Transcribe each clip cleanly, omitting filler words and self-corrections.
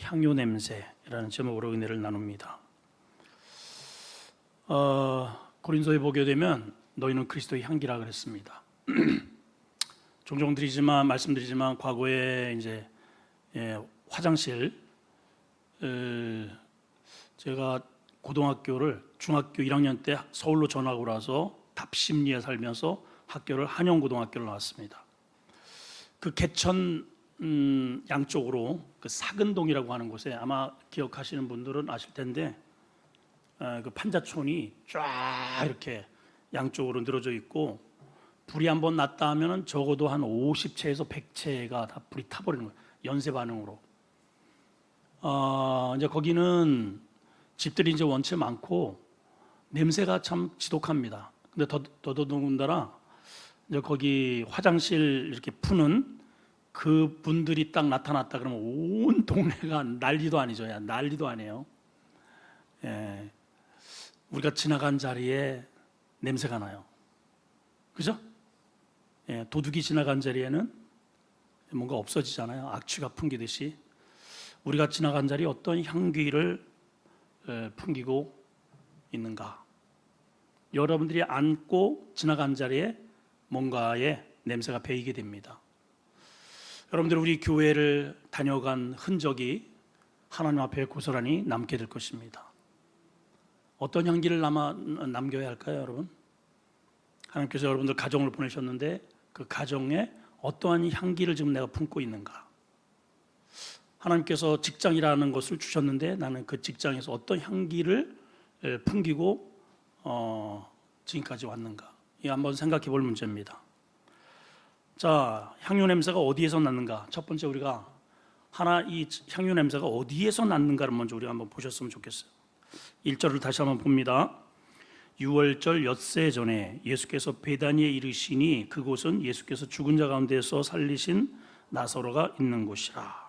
향유 냄새라는 제목으로 은혜를 나눕니다. 고린도에 보게 되면 너희는 그리스도의 향기라 그랬습니다. 종종 말씀드리지만 과거에 이제 화장실, 제가 고등학교를 중학교 1학년 때 서울로 전학을 와서 답심리에 살면서 학교를 한영고등학교를 나왔습니다. 그 개천 양쪽으로 그 사근동이라고 하는 곳에 아마 기억하시는 분들은 아실 텐데 그 판자촌이 쫙 이렇게 양쪽으로 늘어져 있고 불이 한번 났다 하면은 적어도 한 50채에서 100채가 다 불이 타버리는 거예요. 연쇄 반응으로. 이제 거기는 집들이 이제 원체 많고 냄새가 참 지독합니다. 근데 더더군다나 이제 거기 화장실 이렇게 푸는 그 분들이 딱 나타났다 그러면 온 동네가 난리도 아니죠. 난리도 아니에요. 우리가 지나간 자리에 냄새가 나요. 그죠? 도둑이 지나간 자리에는 뭔가 없어지잖아요. 악취가 풍기듯이. 우리가 지나간 자리에 어떤 향기를 풍기고 있는가? 여러분들이 앉고 지나간 자리에 뭔가의 냄새가 배이게 됩니다. 여러분들 우리 교회를 다녀간 흔적이 하나님 앞에 고스란히 남게 될 것입니다. 어떤 향기를 남겨야 할까요, 여러분? 하나님께서 여러분들 가정을 보내셨는데 그 가정에 어떠한 향기를 지금 내가 품고 있는가? 하나님께서 직장이라는 것을 주셨는데 나는 그 직장에서 어떤 향기를 풍기고 지금까지 왔는가? 이 한번 생각해 볼 문제입니다. 자, 향유 냄새가 어디에서 났는가? 첫 번째 우리가 이 향유 냄새가 어디에서 났는가를 먼저 우리가 한번 보셨으면 좋겠어요. 1절을 다시 한번 봅니다. 6월절 엿새 전에 예수께서 베다니에 이르시니 그곳은 예수께서 죽은 자 가운데서 살리신 나사로가 있는 곳이라.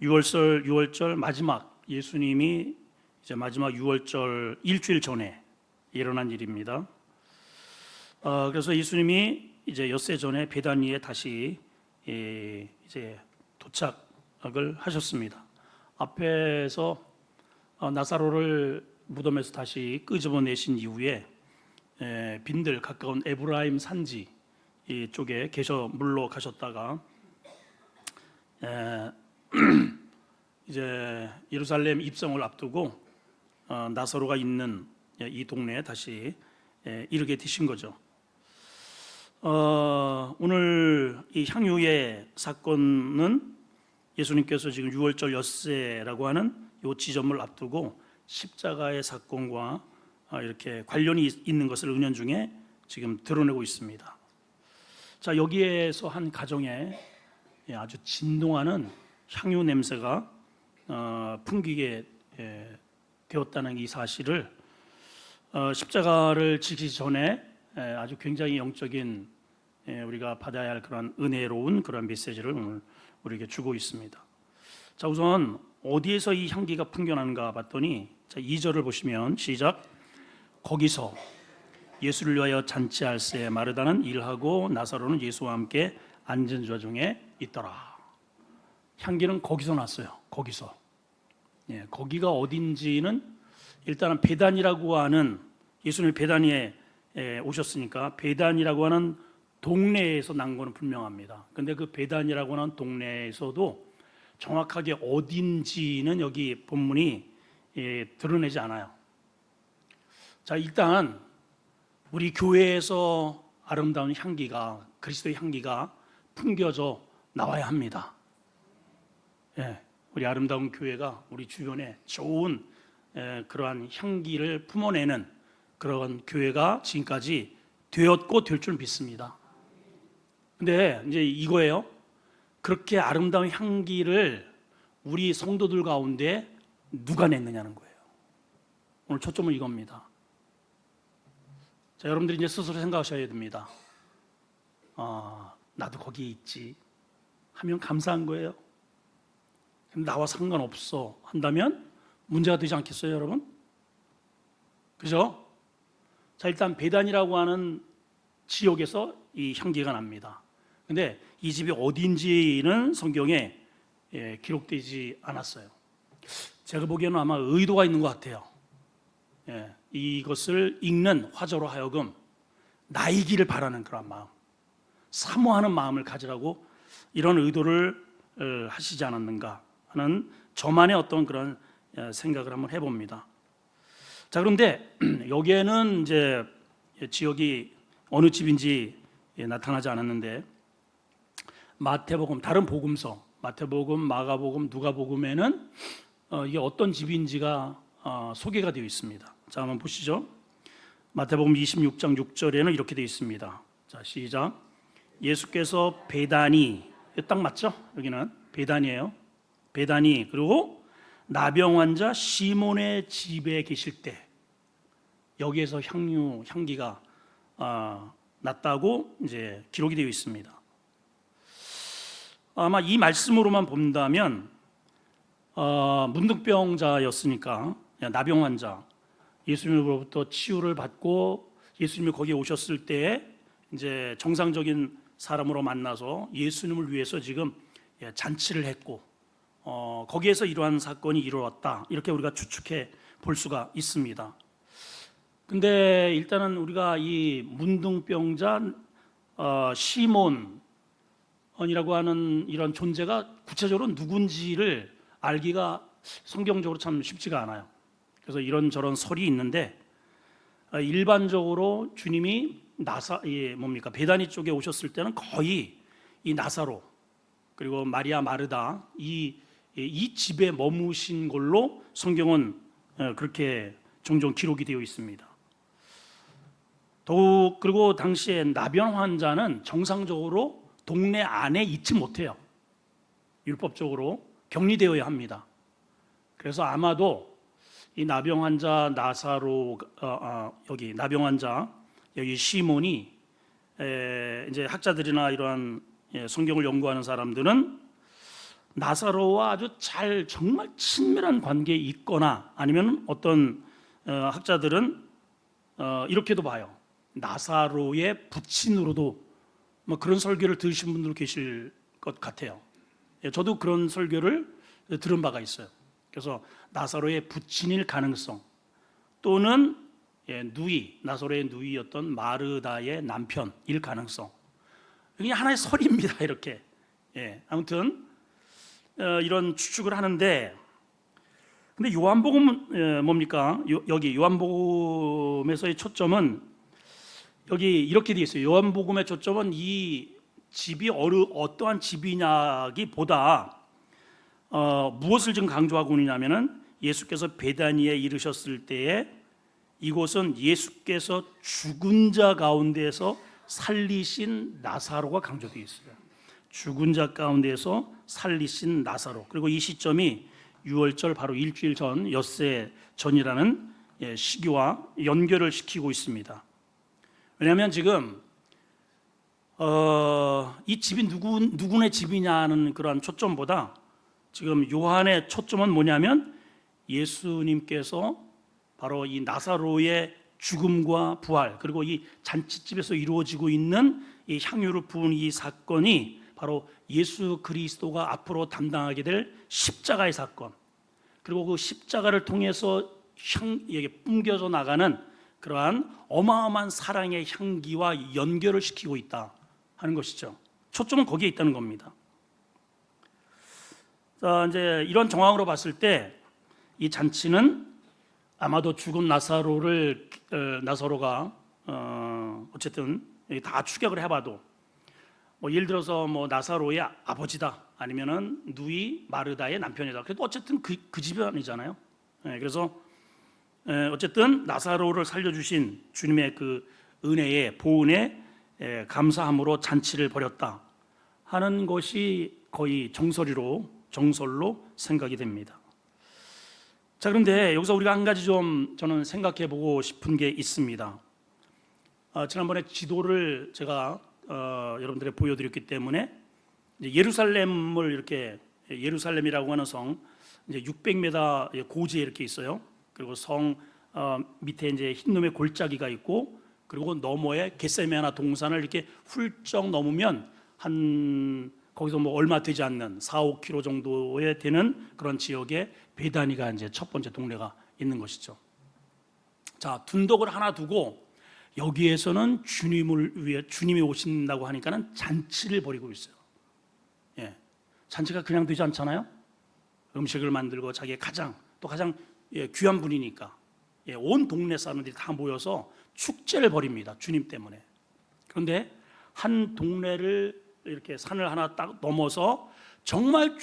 6월절 마지막 예수님이 이제 마지막 6월절 일주일 전에 일어난 일입니다. 그래서 예수님이 이제 엿새 전에 베다니에 다시 이제 도착을 하셨습니다. 앞에서 나사로를 무덤에서 다시 끄집어내신 이후에 빈들 가까운 에브라임 산지 쪽에 물러 가셨다가 이제 예루살렘 입성을 앞두고 나사로가 있는 이 동네에 다시 이르게 되신 거죠. 오늘 이 향유의 사건은 예수님께서 지금 6월절 엿새라고 하는 이 지점을 앞두고 십자가의 사건과 이렇게 관련이 있는 것을 은연중에 지금 드러내고 있습니다. 자, 여기에서 한 가정에 아주 진동하는 향유 냄새가 풍기게 되었다는 이 사실을 십자가를 지기 전에 아주 굉장히 영적인 우리가 받아야 할 그런 은혜로운 그런 메시지를 오늘 우리에게 주고 있습니다. 자, 우선 어디에서 이 향기가 풍겨나는가 봤더니 자, 2절을 보시면 시작. 거기서 예수를 위하여 잔치할세 마르다는 일하고 나사로는 예수와 함께 앉은 자 중에 있더라. 향기는 거기서 났어요. 거기서. 거기가 어딘지는 일단은 베단이라고 하는 예수님이 베다니에 오셨으니까 베단이라고 하는 동네에서 난 거는 분명합니다. 근데 그 베단이라고 하는 동네에서도 정확하게 어딘지는 여기 본문이 드러내지 않아요. 자, 일단 우리 교회에서 아름다운 향기가 그리스도의 향기가 풍겨져 나와야 합니다. 우리 아름다운 교회가 우리 주변에 좋은 그러한 향기를 품어내는 그런 교회가 지금까지 되었고 될 줄 믿습니다. 근데 이제 이거예요. 그렇게 아름다운 향기를 우리 성도들 가운데 누가 냈느냐는 거예요. 오늘 초점은 이겁니다. 자, 여러분들이 이제 스스로 생각하셔야 됩니다. 나도 거기에 있지 하면 감사한 거예요. 나와 상관없어 한다면 문제가 되지 않겠어요, 여러분? 그죠? 자, 일단 베단이라고 하는 지역에서 이 향기가 납니다. 근데 이 집이 어딘지는 성경에 기록되지 않았어요. 제가 보기에는 아마 의도가 있는 것 같아요. 이것을 읽는 화저로 하여금 나이기를 바라는 그런 마음, 사모하는 마음을 가지라고 이런 의도를 하시지 않았는가 하는 저만의 어떤 그런 생각을 한번 해봅니다. 자, 그런데 여기에는 이제 지역이 어느 집인지 나타나지 않았는데 마태복음, 다른 복음서 마태복음, 마가복음, 누가복음에는 이게 어떤 집인지가 소개가 되어 있습니다. 자, 한번 보시죠. 마태복음 26장 6절에는 이렇게 되어 있습니다. 자, 시작. 예수께서 베다니, 딱 맞죠? 여기는 베다니예요. 베다니, 그리고 나병 환자 시몬의 집에 계실 때 여기에서 향기가 났다고 이제 기록이 되어 있습니다. 아마 이 말씀으로만 본다면 문둥병자였으니까 나병 환자, 예수님으로부터 치유를 받고 예수님이 거기에 오셨을 때 이제 정상적인 사람으로 만나서 예수님을 위해서 지금 잔치를 했고 거기에서 이러한 사건이 이루어졌다, 이렇게 우리가 추측해 볼 수가 있습니다. 근데 일단은 우리가 이 문둥병자 시몬이라고 하는 이런 존재가 구체적으로 누군지를 알기가 성경적으로 참 쉽지가 않아요. 그래서 이런저런 설이 있는데 일반적으로 주님이 베다니 쪽에 오셨을 때는 거의 이 나사로 그리고 마리아 마르다 이 집에 머무신 걸로 성경은 그렇게 종종 기록이 되어 있습니다. 더욱 그리고 당시에 나병 환자는 정상적으로 동네 안에 있지 못해요. 율법적으로 격리되어야 합니다. 그래서 아마도 이 나병 환자 여기 나병 환자 여기 시몬이 이제 학자들이나 이러한 성경을 연구하는 사람들은 나사로와 아주 정말 친밀한 관계에 있거나 아니면 어떤 학자들은 이렇게도 봐요. 나사로의 부친으로도 뭐 그런 설교를 들으신 분들 계실 것 같아요. 저도 그런 설교를 들은 바가 있어요. 그래서 나사로의 부친일 가능성 또는 나사로의 누이였던 마르다의 남편일 가능성, 이게 하나의 설입니다. 이렇게 아무튼 이런 추측을 하는데, 근데 요한복음은 뭡니까? 여기 요한복음에서의 초점은 여기 이렇게 되어 있어요. 요한복음의 초점은 이 집이 어떠한 집이냐기보다 무엇을 지금 강조하고 있냐면은 예수께서 베다니에 이르셨을 때에 이곳은 예수께서 죽은 자 가운데서 살리신 나사로가 강조되어 있어요. 죽은 자 가운데서 살리신 나사로. 그리고 이 시점이 유월절 바로 일주일 전, 엿새 전이라는 시기와 연결을 시키고 있습니다. 왜냐하면 지금 이 집이 누구네 집이냐는 그러한 초점보다 지금 요한의 초점은 뭐냐면 예수님께서 바로 이 나사로의 죽음과 부활, 그리고 이 잔치집에서 이루어지고 있는 이 향유를 부은 이 사건이 바로 예수 그리스도가 앞으로 담당하게 될 십자가의 사건, 그리고 그 십자가를 통해서 뿜겨져 나가는 그러한 어마어마한 사랑의 향기와 연결을 시키고 있다 하는 것이죠. 초점은 거기에 있다는 겁니다. 자, 이제 이런 정황으로 봤을 때 이 잔치는 아마도 죽은 나사로가 어쨌든 다 추격을 해봐도 뭐 예를 들어서 뭐 나사로의 아버지다, 아니면은 누이 마르다의 남편이다. 그래도 어쨌든 그 집안이잖아요. 그래서 어쨌든 나사로를 살려주신 주님의 그 은혜에, 보은에 감사함으로 잔치를 벌였다 하는 것이 거의 정설로 생각이 됩니다. 자, 그런데 여기서 우리가 한 가지 좀 저는 생각해 보고 싶은 게 있습니다. 지난번에 지도를 제가 여러분들에게 보여드렸기 때문에 예루살렘을 이렇게, 예루살렘이라고 하는 성 이제 600m 고지에 이렇게 있어요. 그리고 성 밑에 이제 흰놈의 골짜기가 있고, 그리고 너머에 겟세마네 동산을 이렇게 훌쩍 넘으면 한 거기서 뭐 얼마 되지 않는 4, 5km 정도에 되는 그런 지역에 베다니가 이제 첫 번째 동네가 있는 것이죠. 자, 둔덕을 하나 두고 여기에서는 주님을 위해 주님이 오신다고 하니까는 잔치를 벌이고 있어요. 예, 잔치가 그냥 되지 않잖아요. 음식을 만들고 자기의 가장 귀한 분이니까 온 동네 사람들이 다 모여서 축제를 벌입니다. 주님 때문에. 그런데 한 동네를 이렇게 산을 하나 딱 넘어서 정말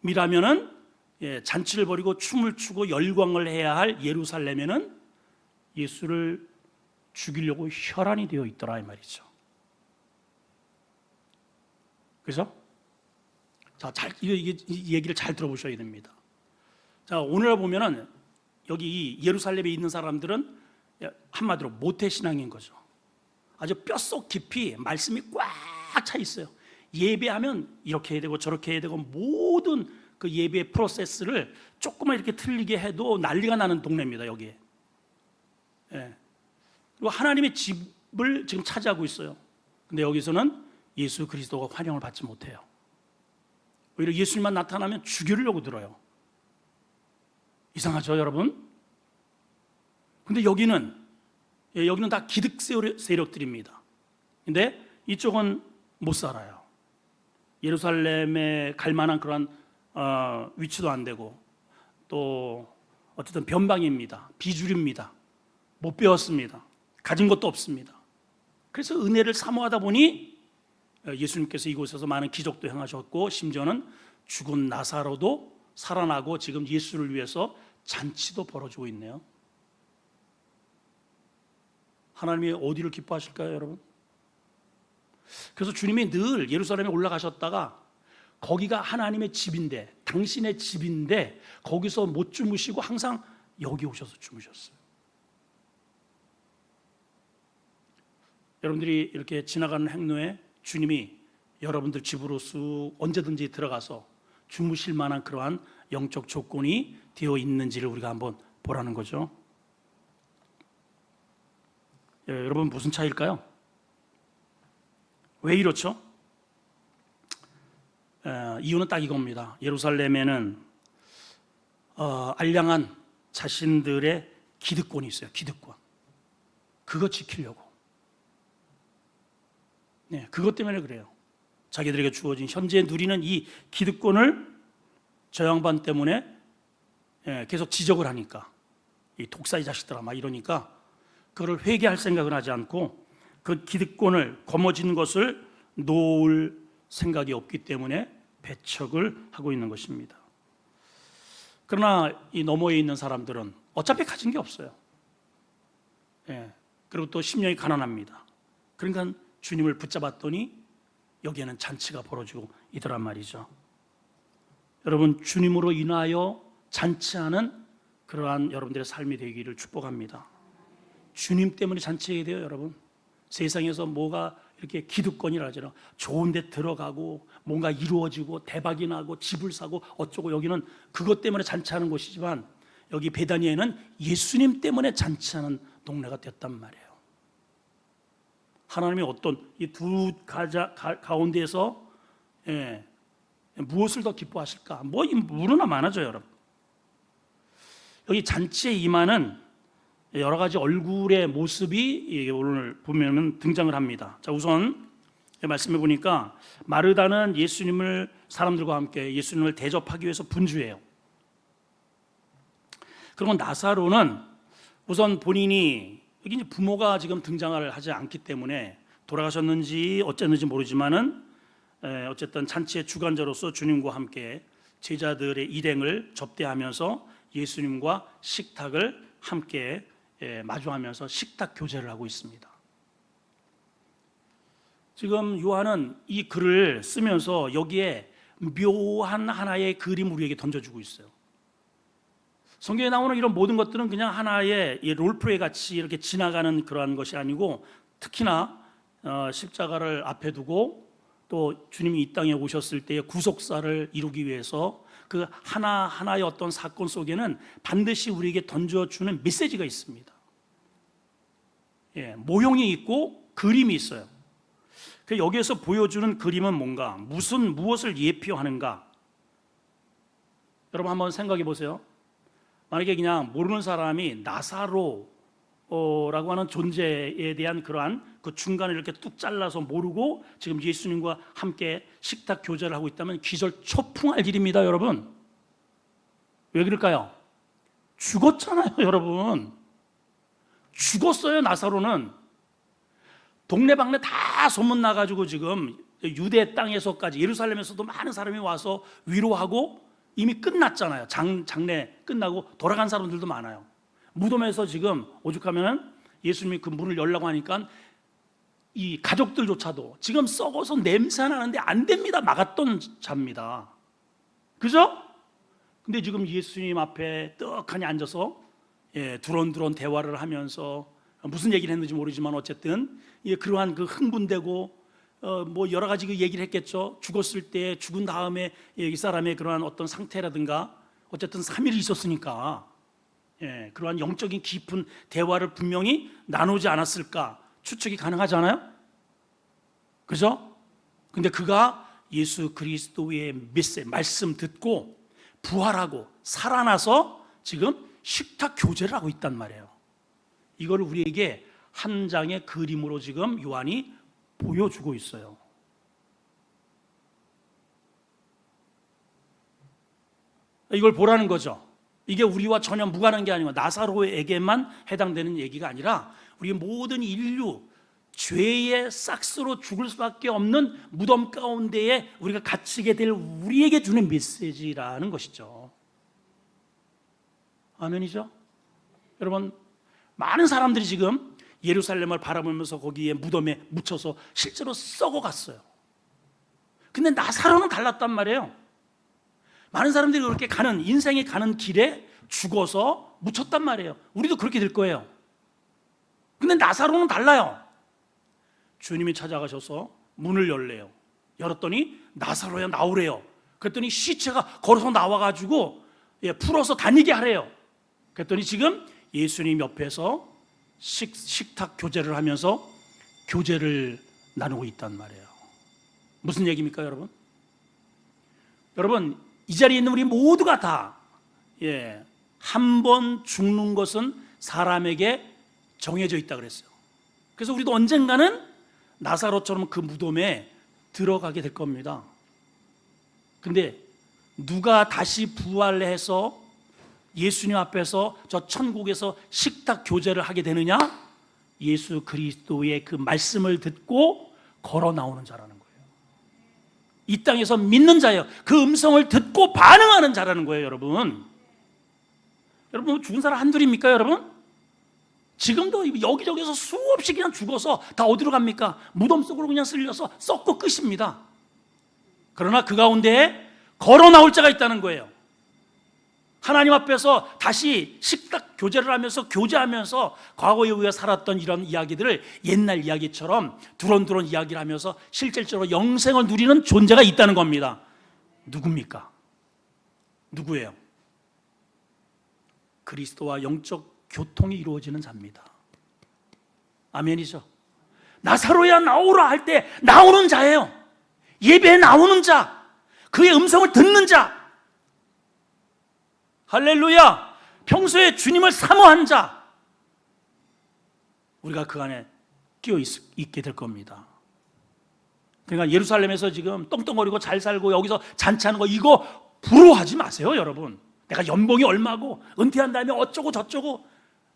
주님이라면은 잔치를 벌이고 춤을 추고 열광을 해야 할 예루살렘에는 예수를 죽이려고 혈안이 되어 있더라 이 말이죠. 그래서 자, 이 얘기를 잘 들어보셔야 됩니다. 자, 오늘 보면은 여기 예루살렘에 있는 사람들은 한마디로 모태신앙인 거죠. 아주 뼛속 깊이 말씀이 꽉 차 있어요. 예배하면 이렇게 해야 되고 저렇게 해야 되고 모든 그 예배 프로세스를 조금만 이렇게 틀리게 해도 난리가 나는 동네입니다. 여기에. 예. 그리고 하나님의 집을 지금 차지하고 있어요. 근데 여기서는 예수 그리스도가 환영을 받지 못해요. 오히려 예수님만 나타나면 죽이려고 들어요. 이상하죠, 여러분? 근데 여기는 다 기득 세력들입니다. 근데 이쪽은 못 살아요. 예루살렘에 갈 만한 그런 위치도 안 되고 또 어쨌든 변방입니다. 비주류입니다. 못 배웠습니다. 가진 것도 없습니다. 그래서 은혜를 사모하다 보니 예수님께서 이곳에서 많은 기적도 행하셨고 심지어는 죽은 나사로도 살아나고 지금 예수를 위해서 잔치도 벌어지고 있네요. 하나님이 어디를 기뻐하실까요, 여러분? 그래서 주님이 늘 예루살렘에 올라가셨다가 거기가 하나님의 집인데, 당신의 집인데 거기서 못 주무시고 항상 여기 오셔서 주무셨어요. 여러분들이 이렇게 지나가는 행로에 주님이 여러분들 집으로 쑥 언제든지 들어가서 주무실 만한 그러한 영적 조건이 되어 있는지를 우리가 한번 보라는 거죠. 여러분 무슨 차이일까요? 왜 이렇죠? 이유는 딱 이겁니다. 예루살렘에는 알량한 자신들의 기득권이 있어요. 기득권. 그거 지키려고. 네, 그것 때문에 그래요. 자기들에게 주어진 현재 누리는 이 기득권을 저 양반 때문에 계속 지적을 하니까 이 독사의 자식들아 막 이러니까 그걸 회개할 생각을 하지 않고 그 기득권을 거머쥐는 것을 놓을 생각이 없기 때문에 배척을 하고 있는 것입니다. 그러나 이 너머에 있는 사람들은 어차피 가진 게 없어요. 그리고 또 심령이 가난합니다. 그러니까 주님을 붙잡았더니 여기에는 잔치가 벌어지고 있더란 말이죠. 여러분 주님으로 인하여 잔치하는 그러한 여러분들의 삶이 되기를 축복합니다. 주님 때문에 잔치해야 돼요, 여러분. 세상에서 뭐가 이렇게 기득권이라 하잖아요. 좋은 데 들어가고 뭔가 이루어지고 대박이 나고 집을 사고 어쩌고 여기는 그것 때문에 잔치하는 곳이지만 여기 베다니에는 예수님 때문에 잔치하는 동네가 됐단 말이에요. 하나님이 어떤 이 두 가운데에서 무엇을 더 기뻐하실까? 뭐 물으나 많아져 여러분. 여기 잔치에 임하는 여러 가지 얼굴의 모습이 오늘 보면 등장을 합니다. 자, 우선 말씀해 보니까 마르다는 예수님을 사람들과 함께 예수님을 대접하기 위해서 분주해요. 그리고 나사로는 우선 본인이 여기 이제 부모가 지금 등장을 하지 않기 때문에 돌아가셨는지 어쨌는지 모르지만은 어쨌든 잔치의 주관자로서 주님과 함께 제자들의 일행을 접대하면서 예수님과 식탁을 함께 마주하면서 식탁 교제를 하고 있습니다. 지금 요한은 이 글을 쓰면서 여기에 묘한 하나의 그림 우리에게 던져주고 있어요. 성경에 나오는 이런 모든 것들은 그냥 하나의 롤플레이 같이 이렇게 지나가는 그러한 것이 아니고 특히나 십자가를 앞에 두고 또 주님이 이 땅에 오셨을 때의 구속사를 이루기 위해서 그 하나하나의 어떤 사건 속에는 반드시 우리에게 던져주는 메시지가 있습니다. 모형이 있고 그림이 있어요. 여기에서 보여주는 그림은 뭔가, 무엇을 예표하는가? 여러분 한번 생각해 보세요. 만약에 그냥 모르는 사람이 나사로라고 하는 존재에 대한 그러한 그 중간을 이렇게 뚝 잘라서 모르고 지금 예수님과 함께 식탁 교제를 하고 있다면 기절초풍할 일입니다, 여러분. 왜 그럴까요? 죽었잖아요, 여러분. 죽었어요, 나사로는. 동네방네 다 소문나가지고 지금 유대 땅에서까지, 예루살렘에서도 많은 사람이 와서 위로하고 이미 끝났잖아요. 장례 끝나고 돌아간 사람들도 많아요. 무덤에서 지금 오죽하면 예수님이 그 문을 열라고 하니까 이 가족들조차도 지금 썩어서 냄새 나는데 안 됩니다. 막았던 자입니다. 그죠? 근데 지금 예수님 앞에 떡하니 앉아서 두런두런 대화를 하면서 무슨 얘기를 했는지 모르지만 어쨌든 그러한 그 흥분되고 뭐 여러 가지 그 얘기를 했겠죠. 죽었을 때, 죽은 다음에 이 사람의 그러한 어떤 상태라든가 어쨌든 3일이 있었으니까 그러한 영적인 깊은 대화를 분명히 나누지 않았을까 추측이 가능하잖아요. 그죠? 근데 그가 예수 그리스도의 말씀 듣고 부활하고 살아나서 지금 식탁 교제를 하고 있단 말이에요. 이걸 우리에게 한 장의 그림으로 지금 요한이 보여주고 있어요. 이걸 보라는 거죠. 이게 우리와 전혀 무관한 게 아니고 나사로에게만 해당되는 얘기가 아니라 우리 모든 인류, 죄의 싹스로 죽을 수밖에 없는 무덤 가운데에 우리가 갇히게 될 우리에게 주는 메시지라는 것이죠. 아멘이죠? 여러분, 많은 사람들이 지금 예루살렘을 바라보면서 거기에 무덤에 묻혀서 실제로 썩어갔어요. 근데 나사로는 달랐단 말이에요. 많은 사람들이 그렇게 인생에 가는 길에 죽어서 묻혔단 말이에요. 우리도 그렇게 될 거예요. 근데 나사로는 달라요. 주님이 찾아가셔서 문을 열래요. 열었더니 나사로야 나오래요. 그랬더니 시체가 걸어서 나와가지고 풀어서 다니게 하래요. 그랬더니 지금 예수님 옆에서 식탁 교제를 하면서 교제를 나누고 있단 말이에요. 무슨 얘기입니까, 여러분? 여러분, 이 자리에 있는 우리 모두가 다 한 번 죽는 것은 사람에게 정해져 있다 그랬어요. 그래서 우리도 언젠가는 나사로처럼 그 무덤에 들어가게 될 겁니다. 근데 누가 다시 부활해서 예수님 앞에서 저 천국에서 식탁 교제를 하게 되느냐? 예수 그리스도의 그 말씀을 듣고 걸어 나오는 자라는 거예요. 이 땅에서 믿는 자예요. 그 음성을 듣고 반응하는 자라는 거예요, 여러분. 여러분, 죽은 사람 한둘입니까, 여러분? 지금도 여기저기서 수없이 그냥 죽어서 다 어디로 갑니까? 무덤 속으로 그냥 쓸려서 썩고 끝입니다. 그러나 그 가운데에 걸어 나올 자가 있다는 거예요. 하나님 앞에서 다시 식탁 교제를 하면서 교제하면서 과거에 우리가 살았던 이런 이야기들을 옛날 이야기처럼 두런두런 이야기를 하면서 실질적으로 영생을 누리는 존재가 있다는 겁니다. 누굽니까? 누구예요? 그리스도와 영적 교통이 이루어지는 자입니다. 아멘이죠? 나사로야 나오라 할 때 나오는 자예요. 예배에 나오는 자, 그의 음성을 듣는 자, 할렐루야! 평소에 주님을 사모한 자, 우리가 그 안에 끼어 있게 될 겁니다. 그러니까 예루살렘에서 지금 떵떵거리고 잘 살고 여기서 잔치하는 거 이거 부러워하지 마세요, 여러분. 내가 연봉이 얼마고 은퇴한 다음에 어쩌고 저쩌고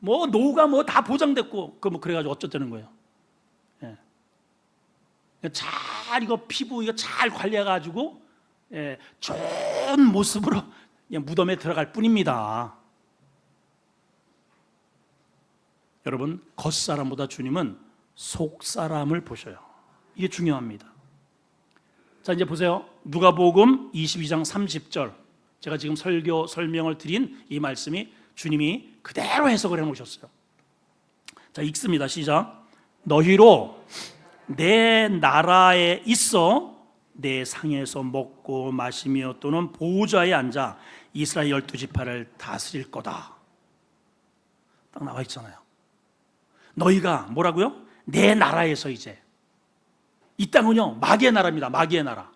뭐 노후가 뭐 다 보장됐고 그래가지고 어쩌자는 거예요. 잘 이거 피부 이거 잘 관리해가지고 좋은 모습으로 그냥 무덤에 들어갈 뿐입니다. 여러분, 겉사람보다 주님은 속사람을 보셔요. 이게 중요합니다. 자, 이제 보세요. 누가복음 22장 30절. 제가 지금 설명을 드린 이 말씀이 주님이 그대로 해석을 해놓으셨어요. 자, 읽습니다. 시작. 너희로 내 나라에 있어 내 상에서 먹고 마시며 또는 보좌에 앉아 이스라엘 12지파를 다스릴 거다. 딱 나와 있잖아요. 너희가 뭐라고요? 내 나라에서 이제 이 땅은요 마귀의 나라입니다. 마귀의 나라.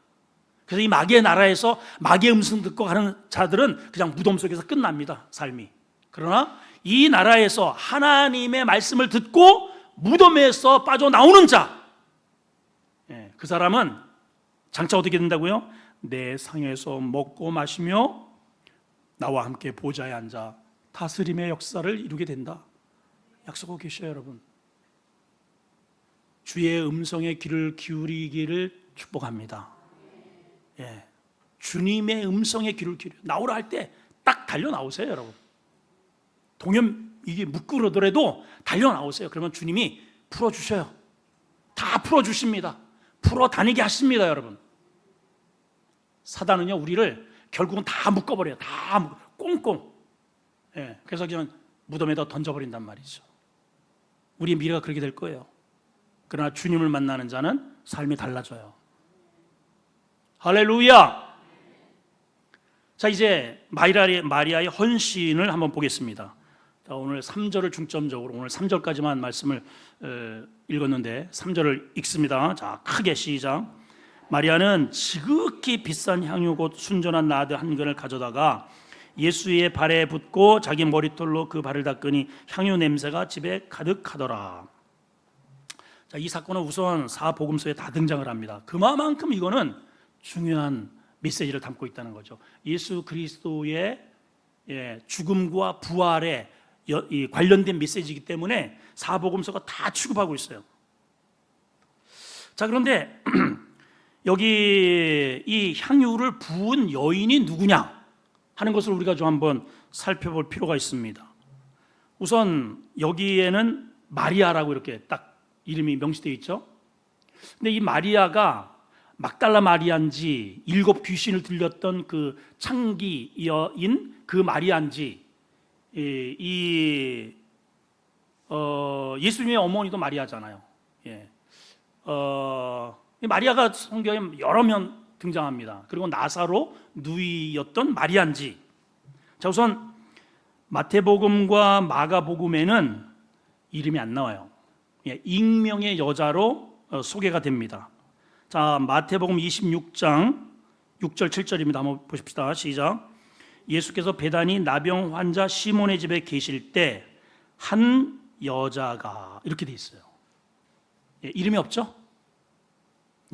그래서 이 마귀의 나라에서 마귀의 음성 듣고 가는 자들은 그냥 무덤 속에서 끝납니다, 삶이. 그러나 이 나라에서 하나님의 말씀을 듣고 무덤에서 빠져나오는 자, 그 사람은 장차 어떻게 된다고요? 내 상에서 먹고 마시며 나와 함께 보좌에 앉아 다스림의 역사를 이루게 된다. 약속하고 계셔요, 여러분. 주의 음성에 귀를 기울이기를 축복합니다. 주님의 음성에 귀를 기울여 나오라 할 때 딱 달려 나오세요, 여러분. 동யம் 이게 묻그러더라도 달려 나오세요. 그러면 주님이 풀어주셔요. 다 풀어주십니다. 풀어 다니게 하십니다, 여러분. 사단은요 우리를 결국은 다 묶어버려요. 다 꽁꽁. 그래서 그냥 무덤에다 던져버린단 말이죠. 우리의 미래가 그렇게 될 거예요. 그러나 주님을 만나는 자는 삶이 달라져요. 할렐루야. 자, 이제 마리아의 헌신을 한번 보겠습니다. 자, 오늘 3절을 중점적으로, 오늘 3절까지만 말씀을 읽었는데 3절을 읽습니다. 자, 크게 시작. 마리아는 지극히 비싼 향유 곧 순전한 나드 한 근을 가져다가 예수의 발에 붓고 자기 머리털로 그 발을 닦으니 향유 냄새가 집에 가득하더라. 자, 이 사건은 우선 사복음서에 다 등장을 합니다. 그만큼 이거는 중요한 메시지를 담고 있다는 거죠. 예수 그리스도의 죽음과 부활에 관련된 메시지이기 때문에 사복음서가 다 취급하고 있어요. 자, 그런데 여기 이 향유를 부은 여인이 누구냐 하는 것을 우리가 좀 한번 살펴볼 필요가 있습니다. 우선 여기에는 마리아라고 이렇게 딱 이름이 명시되어 있죠. 근데 이 마리아가 막달라 마리아인지 7 귀신을 들렸던 그 창기인 그 마리아인지, 예수님의 어머니도 마리아잖아요. 마리아가 성경에 여러 면 등장합니다. 그리고 나사로 누이였던 마리아인지. 자, 우선 마태복음과 마가복음에는 이름이 안 나와요. 익명의 여자로 소개가 됩니다. 자, 마태복음 26장 6절 7절입니다. 한번 보십시다. 시작. 예수께서 베다니 나병 환자 시몬의 집에 계실 때 한 여자가, 이렇게 돼 있어요. 이름이 없죠?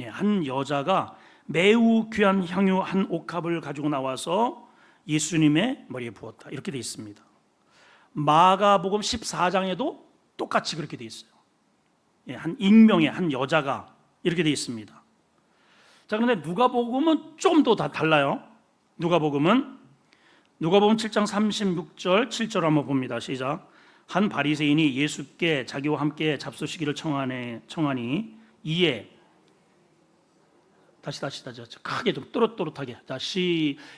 한 여자가 매우 귀한 향유 한 옥합을 가지고 나와서 예수님의 머리에 부었다. 이렇게 돼 있습니다. 마가복음 14장에도 똑같이 그렇게 돼 있어요. 한 익명의 한 여자가 이렇게 돼 있습니다. 자, 그런데 누가복음은 좀 더 달라요. 누가복음 7장 36절 7절 한번 봅니다. 시작. 한 바리새인이 예수께 자기와 함께 잡수시기를 청하니 이에 다시 크게 좀 또렷또렷하게. 자,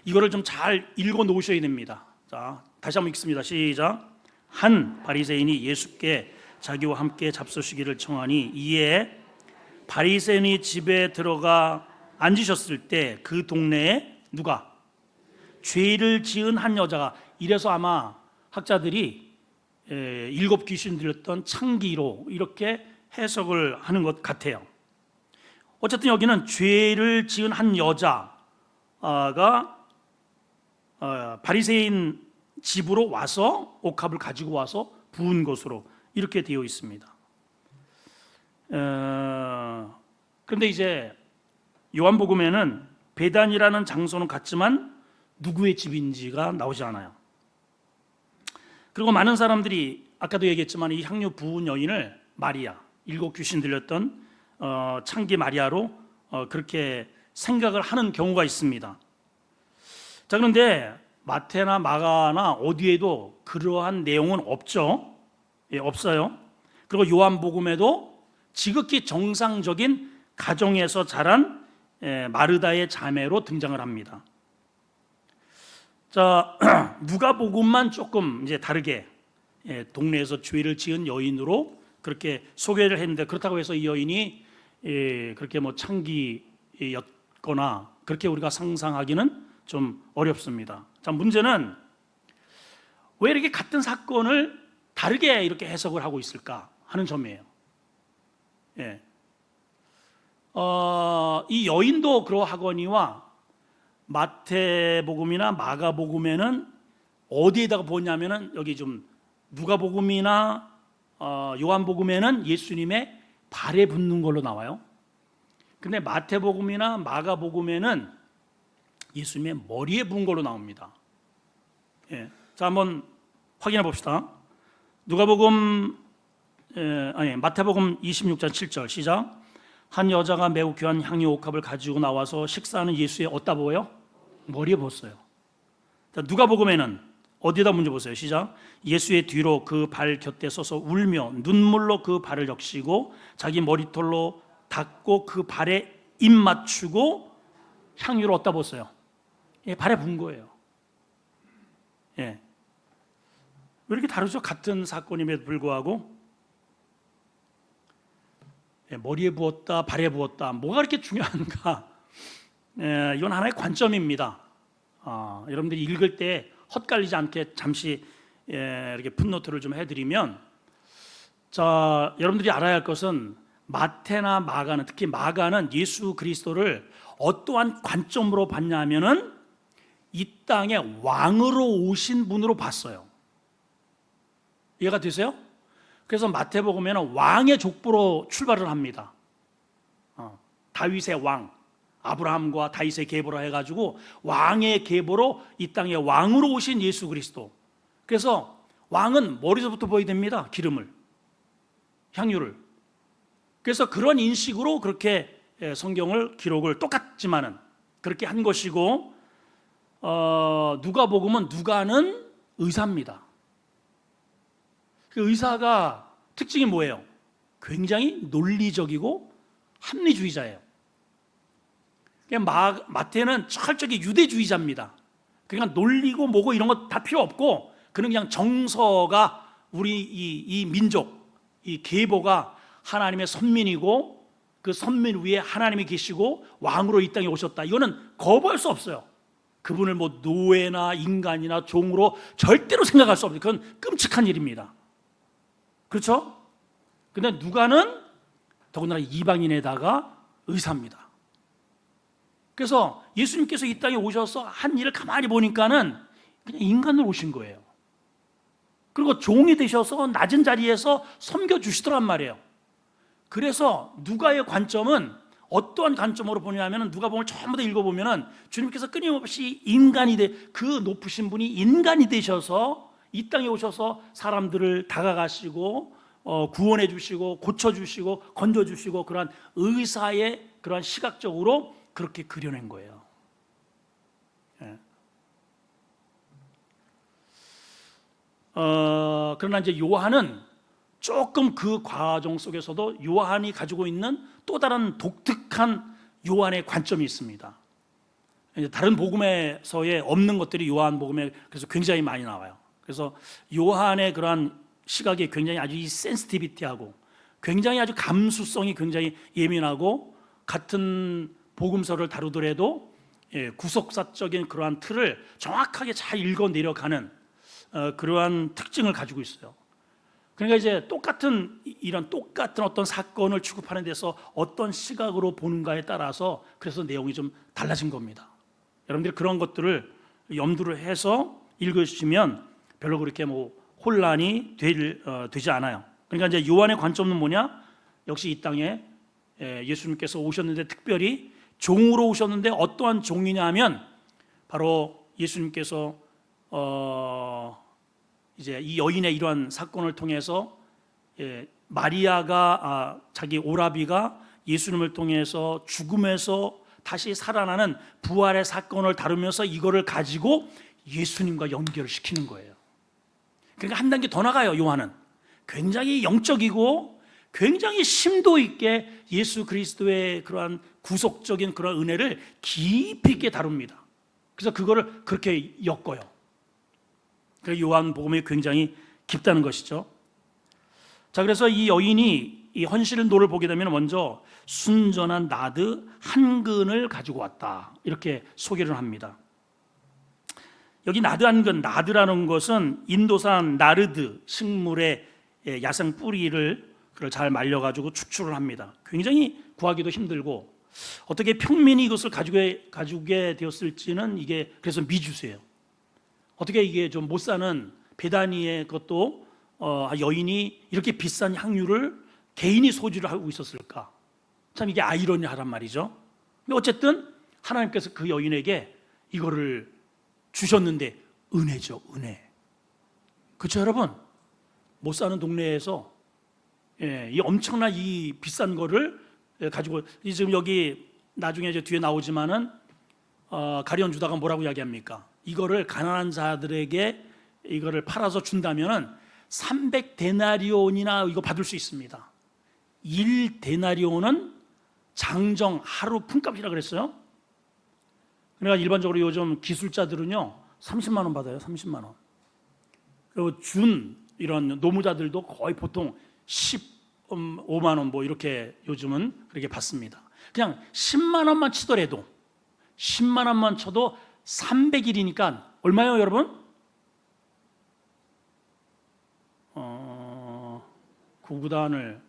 이거를 좀 잘 읽어 놓으셔야 됩니다. 자, 다시 한번 읽습니다. 시작. 한 바리새인이 예수께 자기와 함께 잡수시기를 청하니 이에 바리새인이 집에 들어가 앉으셨을 때 그 동네에 누가? 죄를 지은 한 여자가. 이래서 아마 학자들이 7 귀신 들렸던 창기로 이렇게 해석을 하는 것 같아요. 어쨌든 여기는 죄를 지은 한 여자가 바리새인 집으로 와서 옥합을 가지고 와서 부은 것으로 이렇게 되어 있습니다. 그런데 이제 요한복음에는 베단이라는 장소는 같지만 누구의 집인지가 나오지 않아요. 그리고 많은 사람들이 아까도 얘기했지만 이 향유 부은 여인을 마리아, 7 귀신 들렸던 창기 마리아로 그렇게 생각을 하는 경우가 있습니다. 자, 그런데 마태나 마가나 어디에도 그러한 내용은 없죠. 없어요. 그리고 요한복음에도 지극히 정상적인 가정에서 자란 마르다의 자매로 등장을 합니다. 자, 누가복음만 조금 이제 다르게 동네에서 죄를 지은 여인으로 그렇게 소개를 했는데, 그렇다고 해서 이 여인이 그렇게 뭐 창기였거나 그렇게 우리가 상상하기는 좀 어렵습니다. 자, 문제는 왜 이렇게 같은 사건을 다르게 이렇게 해석을 하고 있을까 하는 점이에요. 이 여인도 그러하거니와 마태복음이나 마가복음에는 어디에다가 보냐면은 여기 좀 누가복음이나 요한복음에는 예수님의 발에 붙는 걸로 나와요. 근데 마태복음이나 마가복음에는 예수님의 머리에 부은 걸로 나옵니다. 예. 자, 한번 확인해 봅시다. 마태복음 26장 7절 시작. 한 여자가 매우 귀한 향유 옥합을 가지고 나와서 식사하는 예수의 어디다 부어요? 머리에 부었어요. 자, 누가복음에는 어디다 문제 보세요. 시작. 예수의 뒤로 그 발 곁에 서서 울며 눈물로 그 발을 적시고 자기 머리털로 닦고 그 발에 입 맞추고 향유를 어디다 부었어요? 예, 발에 부은 거예요. 예. 왜 이렇게 다르죠? 같은 사건임에도 불구하고 머리에 부었다, 발에 부었다, 뭐가 그렇게 중요한가? 이건 하나의 관점입니다. 여러분들이 읽을 때 헛갈리지 않게 잠시 이렇게 풋노트를 좀 해드리면, 자, 여러분들이 알아야 할 것은 마태나 마가는, 특히 마가는 예수 그리스도를 어떠한 관점으로 봤냐면은 이 땅에 왕으로 오신 분으로 봤어요. 이해가 되세요? 그래서 마태복음에는 왕의 족보로 출발을 합니다. 다윗의 왕, 아브라함과 다윗의 계보로 해가지고 왕의 계보로 이 땅에 왕으로 오신 예수 그리스도. 그래서 왕은 머리서부터 보여야 됩니다. 기름을, 향유를. 그래서 그런 인식으로 그렇게 성경을 기록을 똑같지만은 그렇게 한 것이고, 누가복음은 누가는 의사입니다. 그 의사가 특징이 뭐예요? 굉장히 논리적이고 합리주의자예요. 마태는 철저히 유대주의자입니다. 그러니까 논리고 뭐고 이런 거 다 필요 없고, 그는 그냥 정서가 우리 이 민족, 이 계보가 하나님의 선민이고 그 선민 위에 하나님이 계시고 왕으로 이 땅에 오셨다. 이거는 거부할 수 없어요. 그분을 뭐 노예나 인간이나 종으로 절대로 생각할 수 없어요. 그건 끔찍한 일입니다. 그렇죠? 근데 누가는 더군다나 이방인에다가 의사입니다. 그래서 예수님께서 이 땅에 오셔서 한 일을 가만히 보니까는 그냥 인간으로 오신 거예요. 그리고 종이 되셔서 낮은 자리에서 섬겨주시더란 말이에요. 그래서 누가의 관점은 어떠한 관점으로 보냐면, 누가복음을 전부 다 읽어보면 주님께서 끊임없이 그 높으신 분이 인간이 되셔서 이 땅에 오셔서 사람들을 다가가시고 구원해 주시고 고쳐 주시고 건져 주시고, 그러한 의사의 그러한 시각적으로 그렇게 그려낸 거예요. 예. 그러나 이제 요한은 조금 그 과정 속에서도 요한이 가지고 있는 또 다른 독특한 요한의 관점이 있습니다. 다른 복음에서의 없는 것들이 요한복음에 그래서 굉장히 많이 나와요. 그래서 요한의 그러한 시각이 굉장히 아주 이 센시티비티하고 굉장히 아주 감수성이 굉장히 예민하고, 같은 복음서를 다루더라도 구속사적인 그러한 틀을 정확하게 잘 읽어 내려가는 그러한 특징을 가지고 있어요. 그러니까 이제 이런 똑같은 어떤 사건을 취급하는 데서 어떤 시각으로 보는가에 따라서 그래서 내용이 좀 달라진 겁니다. 여러분들이 그런 것들을 염두를 해서 읽으시면 별로 그렇게 뭐 혼란이 되지 않아요. 그러니까 이제 요한의 관점은 뭐냐? 역시 이 땅에 예수님께서 오셨는데 특별히 종으로 오셨는데 어떠한 종이냐 하면 바로 예수님께서 이제 이 여인의 이러한 사건을 통해서 마리아가 자기 오라비가 예수님을 통해서 죽음에서 다시 살아나는 부활의 사건을 다루면서 이거를 가지고 예수님과 연결을 시키는 거예요. 그러니까 한 단계 더 나가요. 요한은 굉장히 영적이고 굉장히 심도 있게 예수 그리스도의 그러한 구속적인 그런 은혜를 깊이 있게 다룹니다. 그래서 그거를 그렇게 엮어요. 그래서 요한복음이 굉장히 깊다는 것이죠. 자, 그래서 이 여인이 이 헌신노를 보게 되면 먼저 순전한 나드 한 근을 가지고 왔다, 이렇게 소개를 합니다. 여기 나드 한 근, 나드라는 것은 인도산 나르드 식물의 야생 뿌리를 그걸 잘 말려가지고 축출을 합니다. 굉장히 구하기도 힘들고 어떻게 평민이 이것을 가지게 되었을지는 이게 그래서 미주수예요. 어떻게 이게 좀 못 사는 베다니의 것도 여인이 이렇게 비싼 향유를 개인이 소지를 하고 있었을까? 참 이게 아이러니하단 말이죠. 근데 어쨌든 하나님께서 그 여인에게 이거를 주셨는데 은혜죠, 은혜. 그렇죠, 여러분? 못 사는 동네에서 이 엄청난 이 비싼 거를 가지고 지금 여기 나중에 이제 뒤에 나오지만은 가룟 유다가 뭐라고 이야기합니까? 이거를 가난한 자들에게 이거를 팔아서 준다면은 300데나리온이나 이거 받을 수 있습니다. 1데나리온은 장정 하루 품값이라 그랬어요. 그러니까 일반적으로 요즘 기술자들은요 30만 원 받아요. 30만 원. 그리고 이런 노무자들도 거의 보통 15만 원 뭐 이렇게 요즘은 그렇게 받습니다. 그냥 10만 원만 치더라도 10만 원만 쳐도 300일이니까 얼마예요, 여러분? 9구단을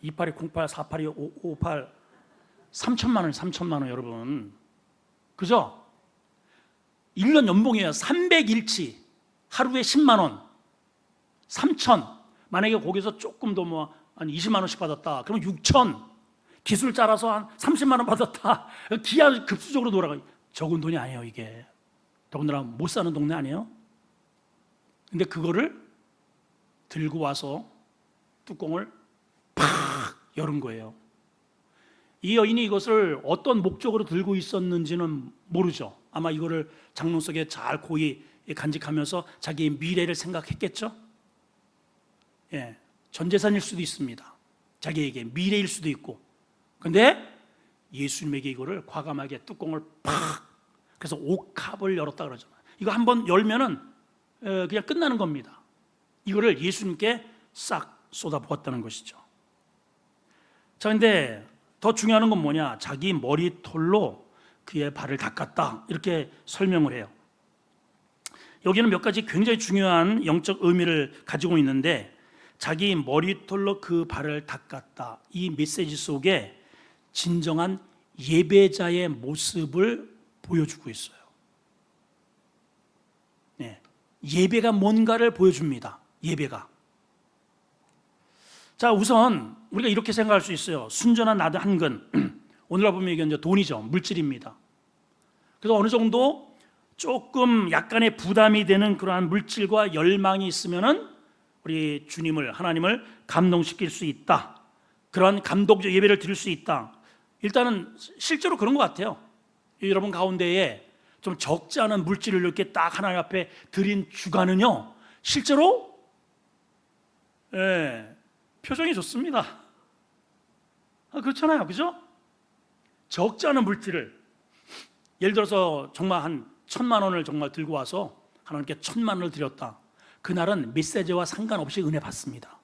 2828, 482, 558 3천만 원 여러분. 그죠? 1년 연봉이에요. 300일치 하루에 10만 원 3천. 만약에 거기서 조금 더 뭐 한 20만 원씩 받았다. 그러면 6천. 기술자라서 한 30만 원 받았다. 기하 급수적으로 돌아가. 적은 돈이 아니에요, 이게. 더군다나 못 사는 동네 아니에요? 근데 그거를 들고 와서 뚜껑을 팍 열은 거예요. 이 여인이 이것을 어떤 목적으로 들고 있었는지는 모르죠. 아마 이거를 장롱 속에 잘 고이 간직하면서 자기의 미래를 생각했겠죠. 전 재산일 수도 있습니다. 자기에게 미래일 수도 있고. 근데 예수님에게 이거를 과감하게 뚜껑을 팍, 그래서 옥합을 열었다 그러잖아요. 이거 한번 열면은 그냥 끝나는 겁니다. 이거를 예수님께 싹 쏟아부었다는 것이죠. 자, 근데 더 중요한 건 뭐냐? 자기 머리털로 그의 발을 닦았다, 이렇게 설명을 해요. 여기는 몇 가지 굉장히 중요한 영적 의미를 가지고 있는데, 자기 머리털로 그 발을 닦았다, 이 메시지 속에 진정한 예배자의 모습을 보여주고 있어요. 예배가 뭔가를 보여줍니다. 예배가. 자, 우선 우리가 이렇게 생각할 수 있어요. 순전한 나드 한 근. 오늘날 보면 이게 이제 돈이죠. 물질입니다. 그래서 어느 정도 조금 약간의 부담이 되는 그러한 물질과 열망이 있으면은 우리 주님을, 하나님을 감동시킬 수 있다. 그러한 감동적 예배를 드릴 수 있다. 일단은 실제로 그런 것 같아요. 여러분 가운데에 좀 적지 않은 물질을 이렇게 딱 하나님 앞에 드린 주간은요, 실제로 표정이 좋습니다. 그렇잖아요, 그죠? 적지 않은 물질을, 예를 들어서 정말 한 1,000만 원을 정말 들고 와서 하나님께 1,000만 원을 드렸다. 그날은 메시지와 상관없이 은혜 받습니다.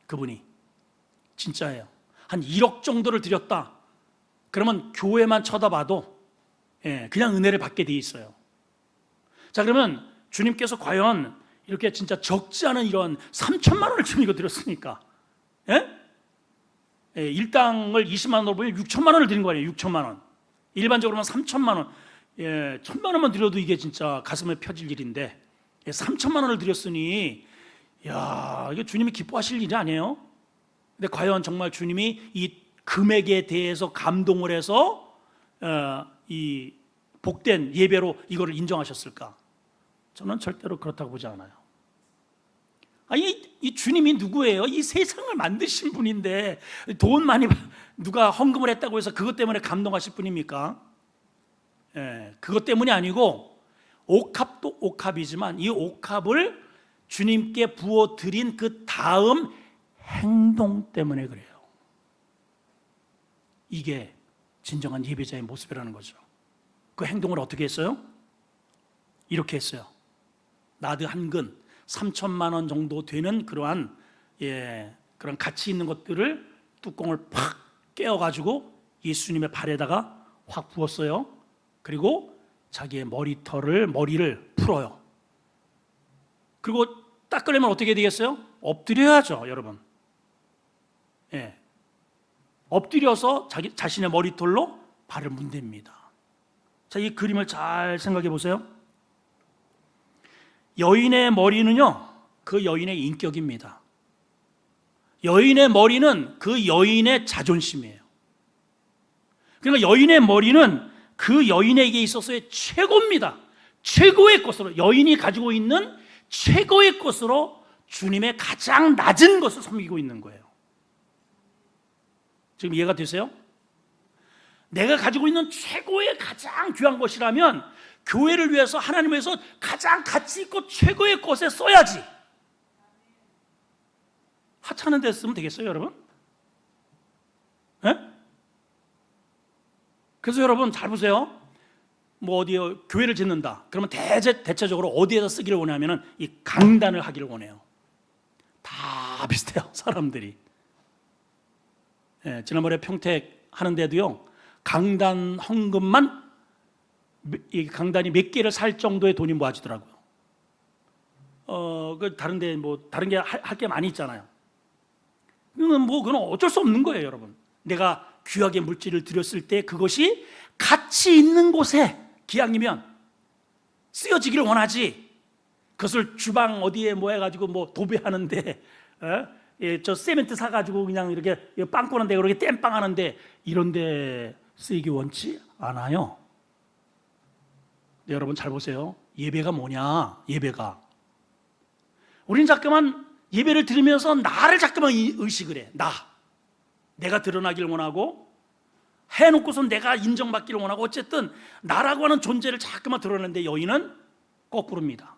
그분이 진짜예요. 한 1억 정도를 드렸다. 그러면 교회만 쳐다봐도 그냥 은혜를 받게 돼 있어요. 자, 그러면 주님께서 과연 이렇게 진짜 적지 않은 이런 3천만 원을 지금 이거 드렸으니까, 일당을 20만 원으로 보면 6천만 원을 드린 거 아니에요. 6천만 원. 일반적으로는 3천만 원, 1,000만 원만 드려도 이게 진짜 가슴에 펴질 일인데 3천만 원을 드렸으니, 야, 이게 주님이 기뻐하실 일이 아니에요. 근데 과연 정말 주님이 이 금액에 대해서 감동을 해서 이 복된 예배로 이거를 인정하셨을까? 저는 절대로 그렇다고 보지 않아요. 아니, 이 주님이 누구예요? 이 세상을 만드신 분인데 돈 많이 누가 헌금을 했다고 해서 그것 때문에 감동하실 분입니까? 그것 때문이 아니고, 옥합도 옥합이지만 이 옥합을 주님께 부어드린 그 다음 행동 때문에 그래요. 이게 진정한 예배자의 모습이라는 거죠. 그 행동을 어떻게 했어요? 이렇게 했어요. 나드 한 근 3천만 원 정도 되는 그러한 그런 가치 있는 것들을 뚜껑을 팍 깨어가지고 예수님의 발에다가 확 부었어요. 그리고 자기의 머리를 풀어요. 그리고 닦으려면 어떻게 되겠어요? 엎드려야죠, 여러분. 예. 엎드려서 자신의 머리털로 발을 문댑니다. 자, 이 그림을 잘 생각해 보세요. 여인의 머리는요, 그 여인의 인격입니다. 여인의 머리는 그 여인의 자존심이에요. 그러니까 여인의 머리는 그 여인에게 있어서의 최고입니다. 최고의 것으로, 여인이 가지고 있는 최고의 것으로 주님의 가장 낮은 것을 섬기고 있는 거예요. 지금 이해가 되세요? 내가 가지고 있는 최고의 가장 귀한 것이라면 교회를 위해서, 하나님을 위해서 가장 가치 있고 최고의 것에 써야지. 하찮은 데 쓰면 되겠어요, 여러분? 네? 그래서 여러분 잘 보세요. 뭐 어디에 교회를 짓는다. 그러면 대체적으로 어디에다 쓰기를 원하면은 이 강단을 하기를 원해요. 다 비슷해요, 사람들이. 예, 지난번에 평택 하는데도요, 강단 헌금만, 이 강단이 몇 개를 살 정도의 돈이 모아지더라고요. 다른데 뭐 다른 게 할 게 많이 있잖아요. 그건 어쩔 수 없는 거예요, 여러분. 내가 귀하게 물질을 드렸을 때 그것이 가치 있는 곳에, 기왕이면 쓰여지기를 원하지. 그것을 주방 어디에 뭐 해가지고 뭐 도배하는데, 저 세멘트 사가지고 그냥 이렇게 빵 꼬는데 그렇게 땜빵 하는데 이런데 쓰이기 원치 않아요. 네, 여러분 잘 보세요. 예배가 뭐냐? 예배가, 우리는 자꾸만 예배를 드리면서 나를 자꾸만 의식을 해. 내가 드러나기를 원하고, 해놓고선 내가 인정받기를 원하고, 어쨌든 나라고 하는 존재를 자꾸만 드러내는데, 여인은 거꾸로입니다.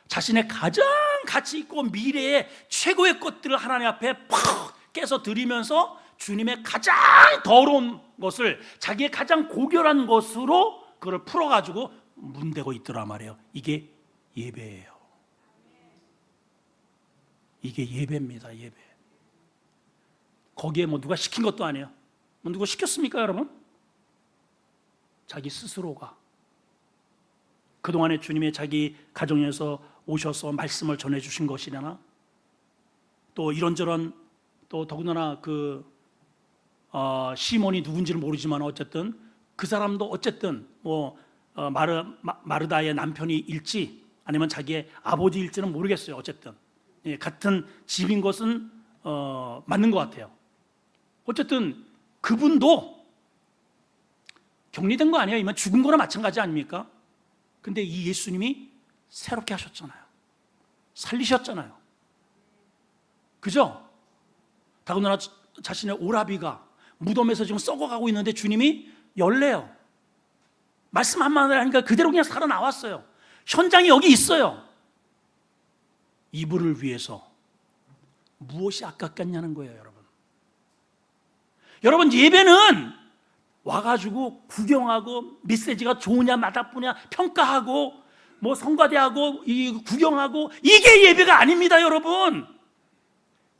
자신의 가장 가치 있고 미래의 최고의 것들을 하나님 앞에 팍 깨서 드리면서 주님의 가장 더러운 것을 자기의 가장 고결한 것으로 그걸 풀어가지고 문대고 있더라 말이에요. 이게 예배예요. 이게 예배입니다. 예배. 거기에 뭐 누가 시킨 것도 아니에요. 뭐 누가 시켰습니까, 여러분? 자기 스스로가 그동안에 주님의 자기 가정에서 오셔서 말씀을 전해주신 것이려나, 또 이런저런, 또 더군다나 시몬이 누군지는 모르지만 어쨌든 그 사람도 어쨌든 마르다의 남편이일지 아니면 자기의 아버지일지는 모르겠어요. 어쨌든 같은 집인 것은 맞는 것 같아요. 어쨌든 그분도 격리된 거 아니에요? 이만 죽은 거나 마찬가지 아닙니까? 근데 이 예수님이 새롭게 하셨잖아요. 살리셨잖아요. 그죠? 더군다나 자신의 오라비가 무덤에서 지금 썩어가고 있는데 주님이 열래요. 말씀 한마디 하니까 그대로 그냥 살아나왔어요. 현장이 여기 있어요. 이분을 위해서 무엇이 아깝겠냐는 거예요, 여러분. 여러분, 예배는 와가지고 구경하고 메시지가 좋으냐 맛없냐 평가하고 뭐 성가대하고 구경하고, 이게 예배가 아닙니다, 여러분.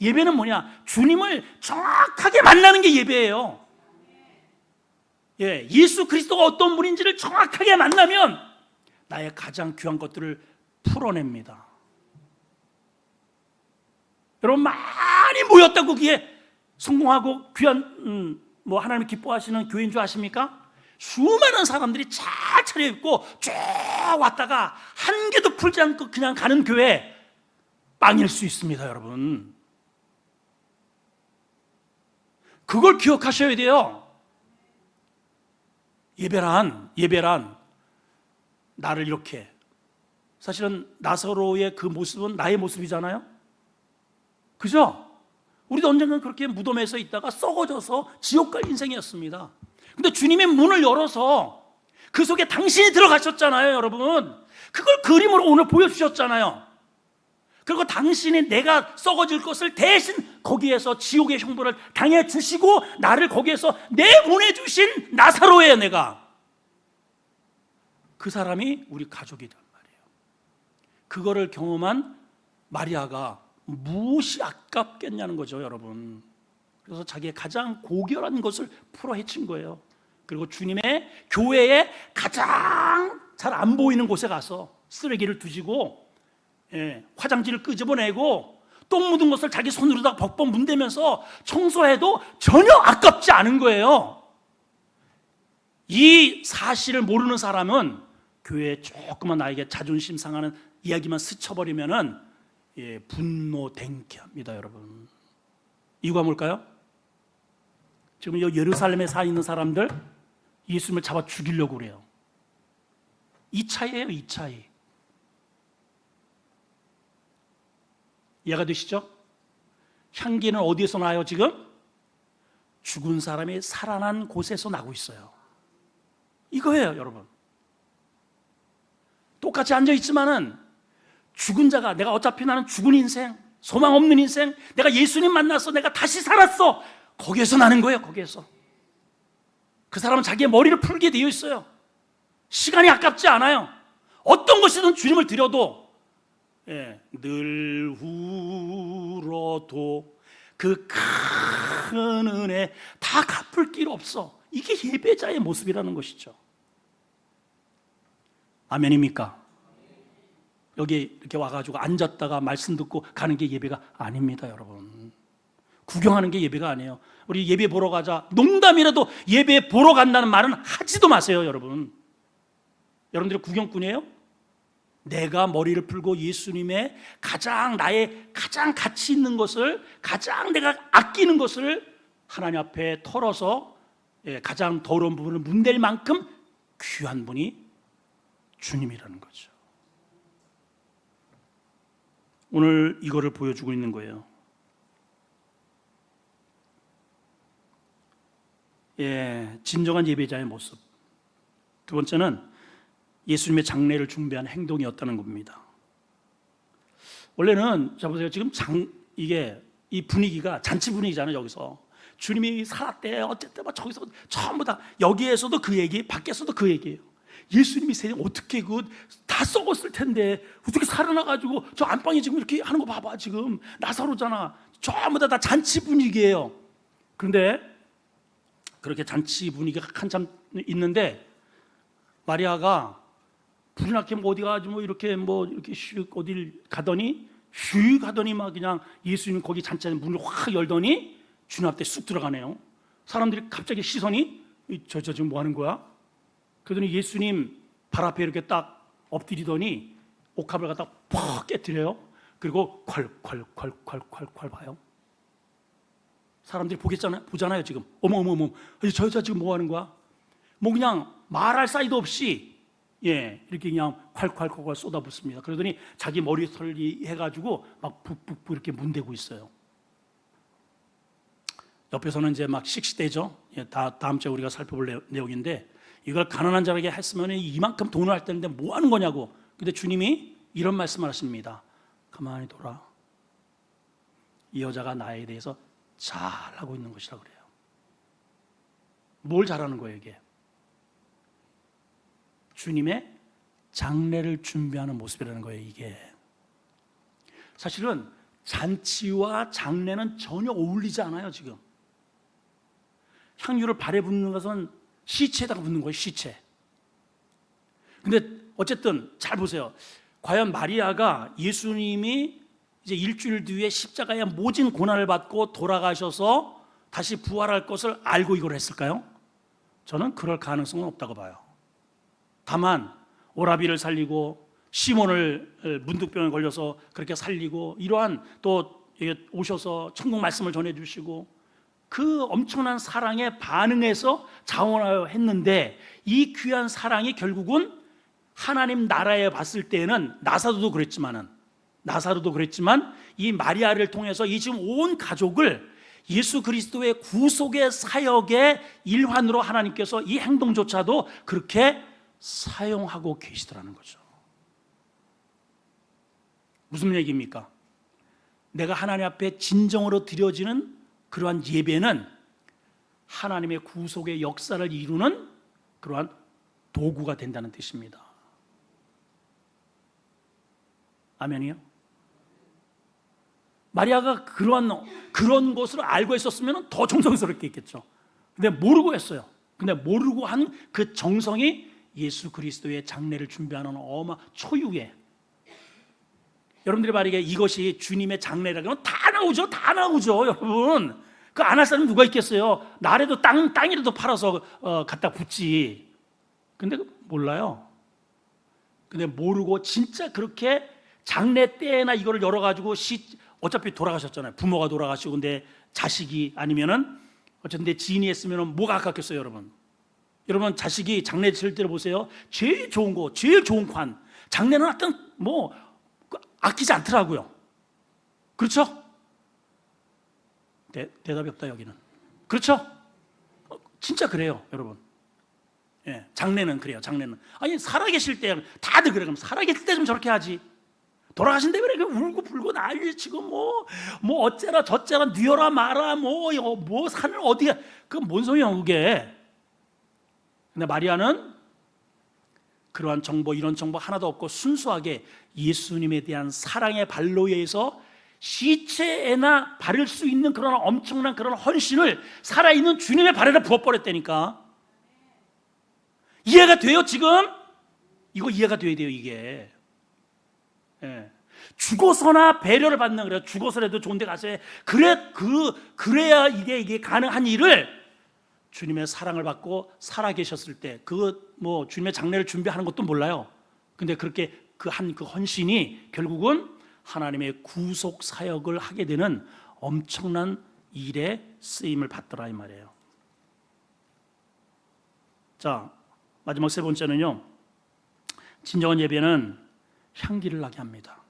예배는 뭐냐? 주님을 정확하게 만나는 게 예배예요. 예수 그리스도가 어떤 분인지를 정확하게 만나면 나의 가장 귀한 것들을 풀어냅니다. 여러분, 많이 모였다고 거기에 성공하고 귀한 하나님이 기뻐하시는 교회인 줄 아십니까? 수많은 사람들이 잘 차려입고 쭉 왔다가 한 개도 풀지 않고 그냥 가는 교회, 빵일 수 있습니다, 여러분. 그걸 기억하셔야 돼요. 예배란 나를 이렇게, 사실은 나사로의 그 모습은 나의 모습이잖아요. 그죠? 우리도 언젠가 그렇게 무덤에서 있다가 썩어져서 지옥 갈 인생이었습니다. 근데 주님의 문을 열어서 그 속에 당신이 들어가셨잖아요, 여러분. 그걸 그림으로 오늘 보여주셨잖아요. 그리고 당신이 내가 썩어질 것을 대신 거기에서 지옥의 형벌을 당해주시고 나를 거기에서 내보내주신 나사로예요, 내가. 그 사람이 우리 가족이란 말이에요. 그거를 경험한 마리아가 무엇이 아깝겠냐는 거죠, 여러분. 그래서 자기의 가장 고결한 것을 풀어 헤친 거예요. 그리고 주님의 교회에 가장 잘 안 보이는 곳에 가서 쓰레기를 두시고 화장지를 끄집어내고 똥 묻은 것을 자기 손으로다가 벅벅 문대면서 청소해도 전혀 아깝지 않은 거예요. 이 사실을 모르는 사람은 교회에 조그만 나에게 자존심 상하는 이야기만 스쳐버리면은 분노 댕기 합니다, 여러분. 이유가 뭘까요? 지금 이 예루살렘에 사 있는 사람들 예수님을 잡아 죽이려고 그래요. 이 차이예요, 이 차이. 이해가 되시죠? 향기는 어디에서 나요, 지금? 죽은 사람이 살아난 곳에서 나고 있어요. 이거예요, 여러분. 똑같이 앉아있지만은 죽은 자가, 내가 어차피 나는 죽은 인생, 소망 없는 인생, 내가 예수님 만나서 내가 다시 살았어, 거기에서 나는 거예요. 거기에서. 그 사람은 자기의 머리를 풀게 되어 있어요. 시간이 아깝지 않아요. 어떤 것이든 주님을 드려도 늘 울어도 그 큰 은혜 다 갚을 길 없어. 이게 예배자의 모습이라는 것이죠. 아멘입니까? 여기 이렇게 와가지고 앉았다가 말씀 듣고 가는 게 예배가 아닙니다, 여러분. 구경하는 게 예배가 아니에요. 우리 예배 보러 가자, 농담이라도 예배 보러 간다는 말은 하지도 마세요, 여러분. 여러분들이 구경꾼이에요? 내가 머리를 풀고 예수님의 나의 가장 가치 있는 것을, 가장 내가 아끼는 것을 하나님 앞에 털어서 가장 더러운 부분을 문댈 만큼 귀한 분이 주님이라는 거죠. 오늘 이거를 보여주고 있는 거예요. 진정한 예배자의 모습. 두 번째는 예수님의 장례를 준비한 행동이었다는 겁니다. 원래는 자 보세요. 지금 이게 이 분위기가 잔치 분위기잖아요. 여기서 주님이 살았대. 어쨌든 막 저기서 전부 다 여기에서도 그 얘기, 밖에서도 그 얘기예요. 예수님이 세상 어떻게 다 썩었을 텐데 어떻게 살아나가지고 저 안방에 지금 이렇게 하는 거 봐봐. 지금 나사로잖아. 전부 다 잔치 분위기예요. 그런데 그렇게 잔치 분위기가 한참 있는데 마리아가 불이 나게 어디 가지고 이렇게 슉 어딜 가더니 막 그냥 예수님 거기 잔치 문을 확 열더니 주님 앞에 쑥 들어가네요. 사람들이 갑자기 시선이 저 지금 뭐 하는 거야? 그러더니 예수님 발 앞에 이렇게 딱 엎드리더니 옥합을 갖다 퍽 깨뜨려요. 그리고 콸콸콸콸콸콸 봐요. 사람들이 보잖아요 지금. 어머 저 여자 지금 뭐 하는 거야? 뭐 그냥 말할 사이도 없이 이렇게 그냥 콸콸콸 쏟아붓습니다. 그러더니 자기 머리털이 해가지고 막 푹푹 이렇게 문대고 있어요. 옆에서는 이제 막 씩씩대죠. 다음 주에 우리가 살펴볼 내용인데 이걸 가난한 자에게 했으면 이만큼 돈을 할 때인데 뭐 하는 거냐고. 근데 주님이 이런 말씀을 하십니다. 가만히 돌아. 이 여자가 나에 대해서 잘하고 있는 것이라 그래요. 뭘 잘하는 거예요 이게? 주님의 장례를 준비하는 모습이라는 거예요 이게. 사실은 잔치와 장례는 전혀 어울리지 않아요 지금. 향유를 발에 붓는 것은 시체에다가 붓는 거예요 시체. 근데 어쨌든 잘 보세요. 과연 마리아가 예수님이 이제 일주일 뒤에 십자가에 모진 고난을 받고 돌아가셔서 다시 부활할 것을 알고 이걸 했을까요? 저는 그럴 가능성은 없다고 봐요. 다만 오라비를 살리고 시몬을 문득병에 걸려서 그렇게 살리고 이러한 또 오셔서 천국 말씀을 전해주시고 그 엄청난 사랑에 반응해서 자원하여 했는데 이 귀한 사랑이 결국은 하나님 나라에 봤을 때는 나사로도 그랬지만 이 마리아를 통해서 이 지금 온 가족을 예수 그리스도의 구속의 사역의 일환으로 하나님께서 이 행동조차도 그렇게 사용하고 계시더라는 거죠. 무슨 얘기입니까? 내가 하나님 앞에 진정으로 드려지는 그러한 예배는 하나님의 구속의 역사를 이루는 그러한 도구가 된다는 뜻입니다. 아멘이요? 마리아가 그런 것을 알고 있었으면 더 정성스럽게 했겠죠. 근데 모르고 했어요. 근데 모르고 한 그 정성이 예수 그리스도의 장례를 준비하는 초유의 여러분들이 말하기에 이것이 주님의 장례라면 다 나오죠. 다 나오죠, 여러분. 그 안 할 사람이 누가 있겠어요? 나라도 땅이라도 팔아서 갖다 붙지. 근데 몰라요. 근데 모르고 진짜 그렇게 장례 때나 이거를 열어가지고 어차피 돌아가셨잖아요. 부모가 돌아가시고 근데 자식이 아니면은 어쨌든 내 지인이 했으면 뭐가 아깝겠어요, 여러분. 여러분 자식이 장례 칠 때를 보세요. 제일 좋은 거, 제일 좋은 관. 장례는 하여튼 뭐 아끼지 않더라고요. 그렇죠? 대답이 없다 여기는. 그렇죠? 진짜 그래요, 여러분. 예, 장례는 그래요. 장례는 아니 살아계실 때 다들 그래. 그럼 살아계실 때 좀 저렇게 하지. 돌아가신데 왜 이렇게 울고 불고 난리치고 뭐 어째라 저째라 뉘어라 마라 뭐 산을 어디에 그 뭔 소리야 그게. 근데 마리아는 그러한 정보 이런 정보 하나도 없고 순수하게 예수님에 대한 사랑의 발로 의해서 시체에나 바를 수 있는 그런 엄청난 그런 헌신을 살아있는 주님의 발에다 부어버렸다니까. 이해가 돼요 지금? 이거 이해가 돼야 돼요 이게. 예. 죽어서나 배려를 받는 그래요. 죽어서라도 좋은 데 가서 그래야 이게 가능한 일을 주님의 사랑을 받고 살아 계셨을 때 뭐 주님의 장례를 준비하는 것도 몰라요. 근데 그렇게 그 헌신이 결국은 하나님의 구속 사역을 하게 되는 엄청난 일에 쓰임을 받더라 이 말이에요. 자, 마지막 세 번째는요. 진정한 예배는 향기를 나게 합니다.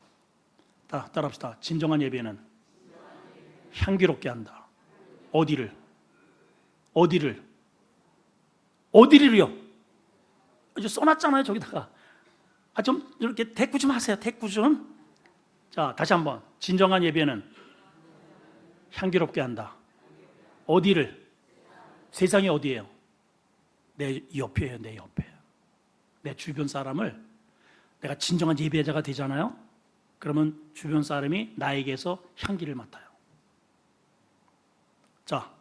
따라합시다. 진정한 예배는 향기롭게 한다. 어디를요? 이제 써놨잖아요 저기다가. 좀 이렇게 대꾸 좀 하세요. 대꾸 좀. 자, 다시 한번. 진정한 예배는 향기롭게 한다. 어디를? 세상이 어디예요? 내 옆이에요. 내 옆에. 내 주변 사람을 내가 진정한 예배자가 되잖아요. 그러면 주변 사람이 나에게서 향기를 맡아요. 자,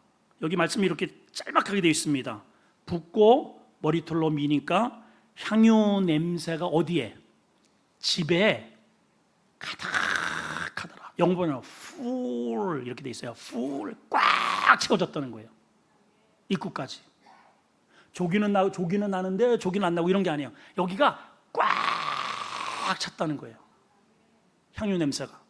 여기 말씀이 이렇게 짤막하게 되어 있습니다. 붓고 머리털로 미니까 향유 냄새가 어디에? 집에 가득하더라. 영어로는 full 이렇게 되어 있어요. full 꽉 채워졌다는 거예요. 입구까지. 조기는 나는데 조기는 안 나고 이런 게 아니에요. 여기가 꽉 찼다는 거예요. 향유 냄새가.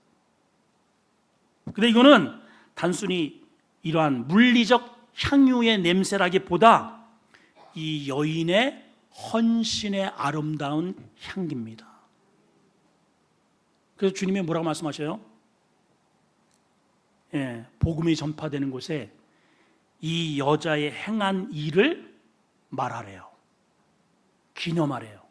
근데 이거는 단순히 이러한 물리적 향유의 냄새라기보다 이 여인의 헌신의 아름다운 향기입니다. 그래서 주님이 뭐라고 말씀하셔요? 예, 복음이 전파되는 곳에 이 여자의 행한 일을 말하래요. 기념하래요.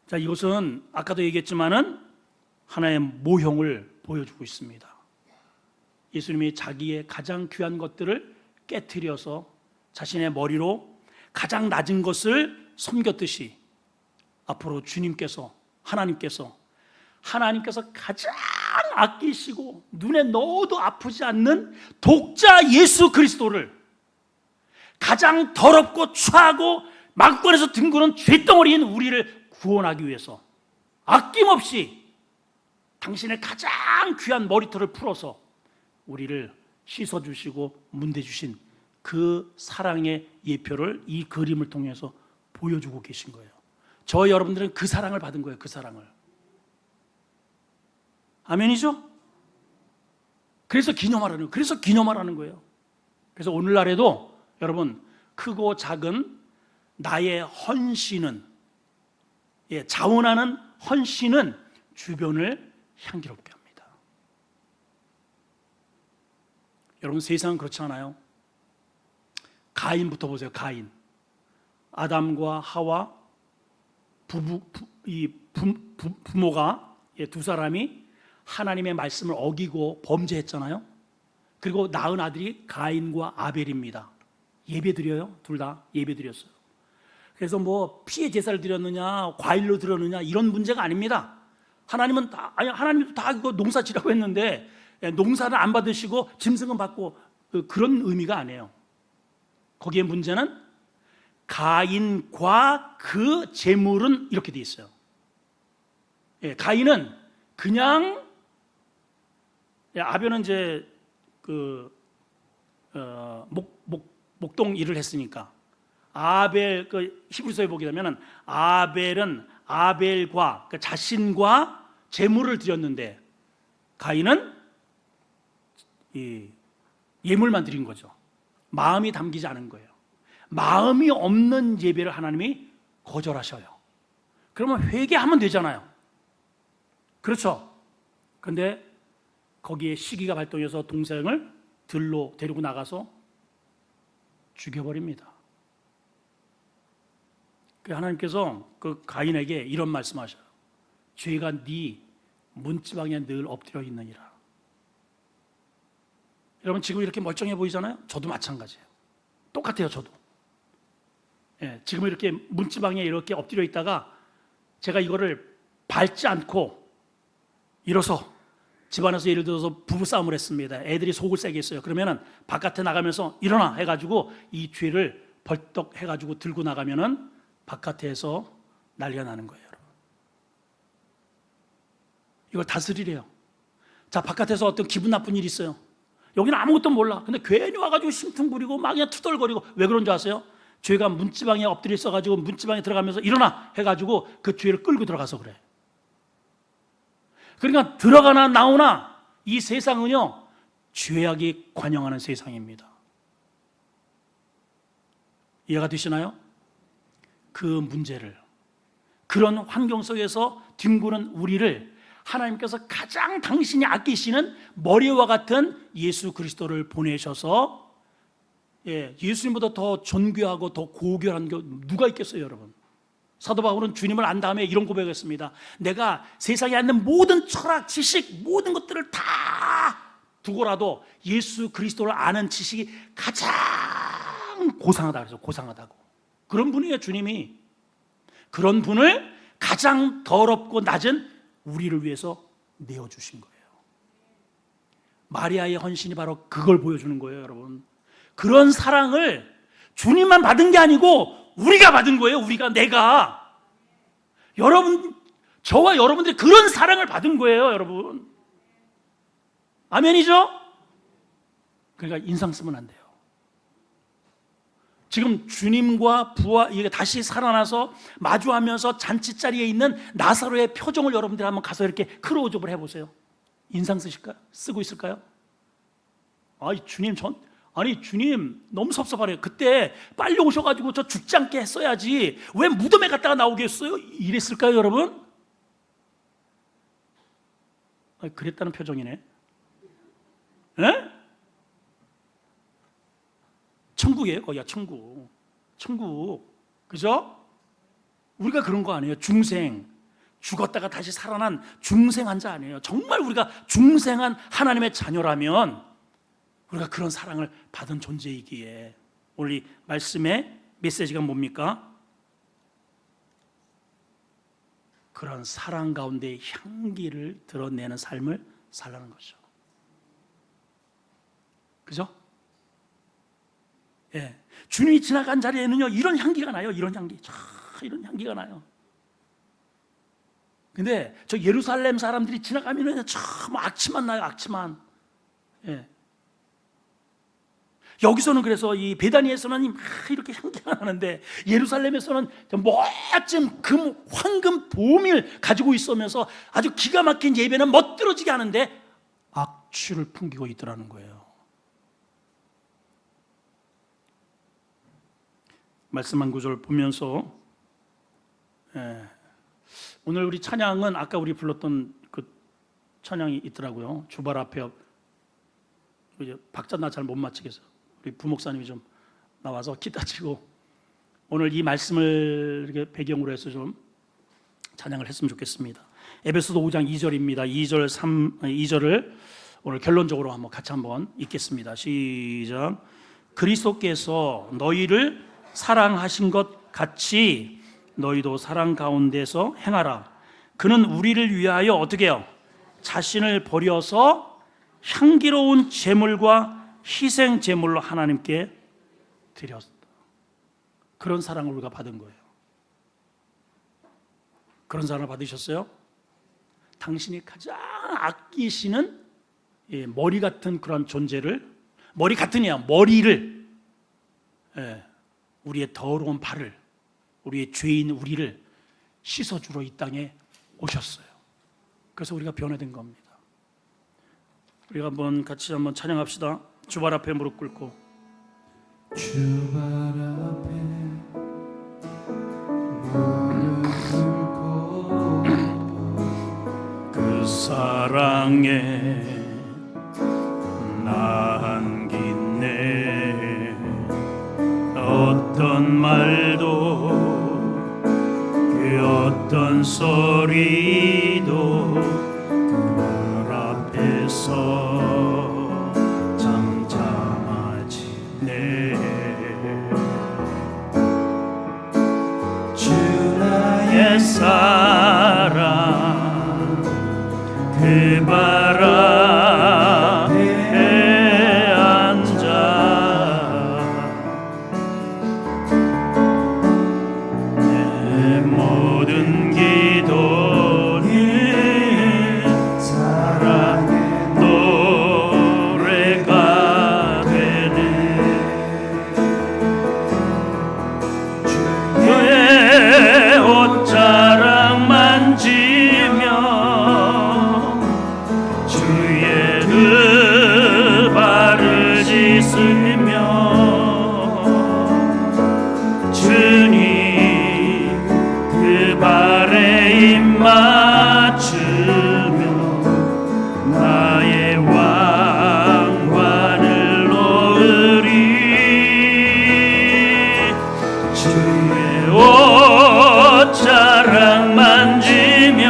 자, 이것은 아까도 얘기했지만은 하나의 모형을 보여주고 있습니다. 예수님이 자기의 가장 귀한 것들을 깨트려서 자신의 머리로 가장 낮은 것을 섬겼듯이 앞으로 주님께서 하나님께서 가장 아끼시고 눈에 넣어도 아프지 않는 독자 예수 그리스도를 가장 더럽고 추하고 마구간에서 뒹구는 죄덩어리인 우리를 구원하기 위해서 아낌없이 당신의 가장 귀한 머리털을 풀어서 우리를 씻어주시고 문대주신 그 사랑의 예표를 이 그림을 통해서 보여주고 계신 거예요. 저 여러분들은 그 사랑을 받은 거예요. 그 사랑을. 아멘이죠? 그래서 기념하라는 거예요. 그래서 오늘날에도 여러분 크고 작은 나의 헌신은 자원하는 헌신은 주변을 향기롭게 합니다. 여러분 세상은 그렇지 않아요? 가인부터 보세요. 가인. 아담과 하와 부모가 두 사람이 하나님의 말씀을 어기고 범죄했잖아요. 그리고 낳은 아들이 가인과 아벨입니다. 예배드려요. 둘 다 예배드렸어요. 그래서 뭐 피의 제사를 드렸느냐 과일로 드렸느냐 이런 문제가 아닙니다. 하나님도 다 이거 농사지라고 했는데 농사를 안 받으시고 짐승은 받고 그런 의미가 아니에요. 거기에 문제는 가인과 그 제물은 이렇게 돼 있어요. 예, 가인은 그냥 아벨은 이제 목동 일을 했으니까 아벨 히브리서에 보게 되면은 아벨은 아벨과 자신과 제물을 드렸는데 가인은 이 예물만 드린 거죠. 마음이 담기지 않은 거예요. 마음이 없는 예배를 하나님이 거절하셔요. 그러면 회개하면 되잖아요. 그렇죠. 그런데 거기에 시기가 발동해서 동생을 들로 데리고 나가서 죽여버립니다. 하나님께서 그 가인에게 이런 말씀하셔요. 죄가 네 문지방에 늘 엎드려 있느니라. 여러분 지금 이렇게 멀쩡해 보이잖아요. 저도 마찬가지예요. 똑같아요. 저도. 예, 지금 이렇게 문지방에 이렇게 엎드려 있다가 제가 이거를 밟지 않고 일어서 집안에서 예를 들어서 부부싸움을 했습니다. 애들이 속을 세게 했어요. 그러면은 바깥에 나가면서 일어나 해가지고 이 죄를 벌떡 해가지고 들고 나가면은 바깥에서 난리가 나는 거예요. 여러분. 이걸 다스리래요. 자, 바깥에서 어떤 기분 나쁜 일이 있어요. 여기는 아무것도 몰라. 근데 괜히 와가지고 심퉁 부리고 막 그냥 투덜거리고. 왜 그런 줄 아세요? 죄가 문지방에 엎드려 있어가지고 문지방에 들어가면서 일어나 해가지고 그 죄를 끌고 들어가서 그래. 그러니까 들어가나 나오나 이 세상은요 죄악이 관영하는 세상입니다. 이해가 되시나요? 그 문제를, 그런 환경 속에서 뒹구는 우리를 하나님께서 가장 당신이 아끼시는 머리와 같은 예수 그리스도를 보내셔서 예수님보다 더 존귀하고 더 고귀한 게 누가 있겠어요, 여러분? 사도 바울은 주님을 안 다음에 이런 고백했습니다. 내가 세상에 있는 모든 철학, 지식, 모든 것들을 다 두고라도 예수 그리스도를 아는 지식이 가장 고상하다 그래서 고상하다고. 그런 분이에요, 주님이. 그런 분을 가장 더럽고 낮은 우리를 위해서 내어주신 거예요. 마리아의 헌신이 바로 그걸 보여주는 거예요, 여러분. 그런 사랑을 주님만 받은 게 아니고 우리가 받은 거예요. 내가. 여러분, 저와 여러분들이 그런 사랑을 받은 거예요, 여러분. 아멘이죠? 그러니까 인상 쓰면 안 돼요. 지금 주님과 이게 다시 살아나서 마주하면서 잔치자리에 있는 나사로의 표정을 여러분들이 한번 가서 이렇게 크로즈업을 해보세요. 인상 쓰실까요? 쓰고 있을까요? 주님 너무 섭섭하네요. 그때 빨리 오셔가지고 저 죽지 않게 했어야지. 왜 무덤에 갔다가 나오게 했어요? 이랬을까요, 여러분? 그랬다는 표정이네. 에? 천국이에요, 거기가 천국. 그죠? 우리가 그런 거 아니에요. 중생. 죽었다가 다시 살아난 중생한 자 아니에요. 정말 우리가 중생한 하나님의 자녀라면 우리가 그런 사랑을 받은 존재이기에 오늘 이 말씀의 메시지가 뭡니까? 그런 사랑 가운데 향기를 드러내는 삶을 살라는 거죠. 그죠? 예. 주님이 지나간 자리에는요 이런 향기가 나요. 이런 향기가 나요. 근데 저 예루살렘 사람들이 지나가면은 참 악취만 나요. 악취만. 예. 여기서는 그래서 이 베다니에서는 이렇게 향기가 나는데 예루살렘에서는 멋진 황금 보밀 가지고 있으면서 아주 기가 막힌 예배는 멋들어지게 하는데 악취를 풍기고 있더라는 거예요. 말씀 한 구절 보면서 오늘 우리 찬양은 아까 우리 불렀던 그 찬양이 있더라고요. 주발 앞에 박자 나 잘 못 맞추겠어. 우리 부목사님이 좀 나와서 기타 치고 오늘 이 말씀을 이렇게 배경으로 해서 좀 찬양을 했으면 좋겠습니다. 에베소서 5장 2절입니다. 2절을 오늘 결론적으로 한번 같이 한번 읽겠습니다. 시작. 그리스도께서 너희를 사랑하신 것 같이 너희도 사랑 가운데서 행하라. 그는 우리를 위하여 어떻게 해요? 자신을 버려서 향기로운 제물과 희생 제물로 하나님께 드렸다. 그런 사랑을 우리가 받은 거예요. 그런 사랑을 받으셨어요? 당신이 가장 아끼시는 머리 같은 그런 존재를, 머리 같으냐, 머리를, 우리의 더러운 발을, 우리의 죄인 우리를 씻어주러 이 땅에 오셨어요. 그래서 우리가 변화된 겁니다. 우리가 같이 한번 찬양합시다. 주발 앞에 무릎 꿇고. 주발 앞에 무릎 꿇고 그 사랑에 나 안긴네. 어떤 말도 그 어떤 소리도 그 앞에서 잠잠하지네. 주 나의 사랑 그 바람에 앉아 내 모든 기도는 사랑의 노래가 되네. 주의 옷자락 만지며 주의 그 발을 씻으며 주님 그 발에 입 맞추며 나의 왕관을 놓으리. 주의 옷자락 만지며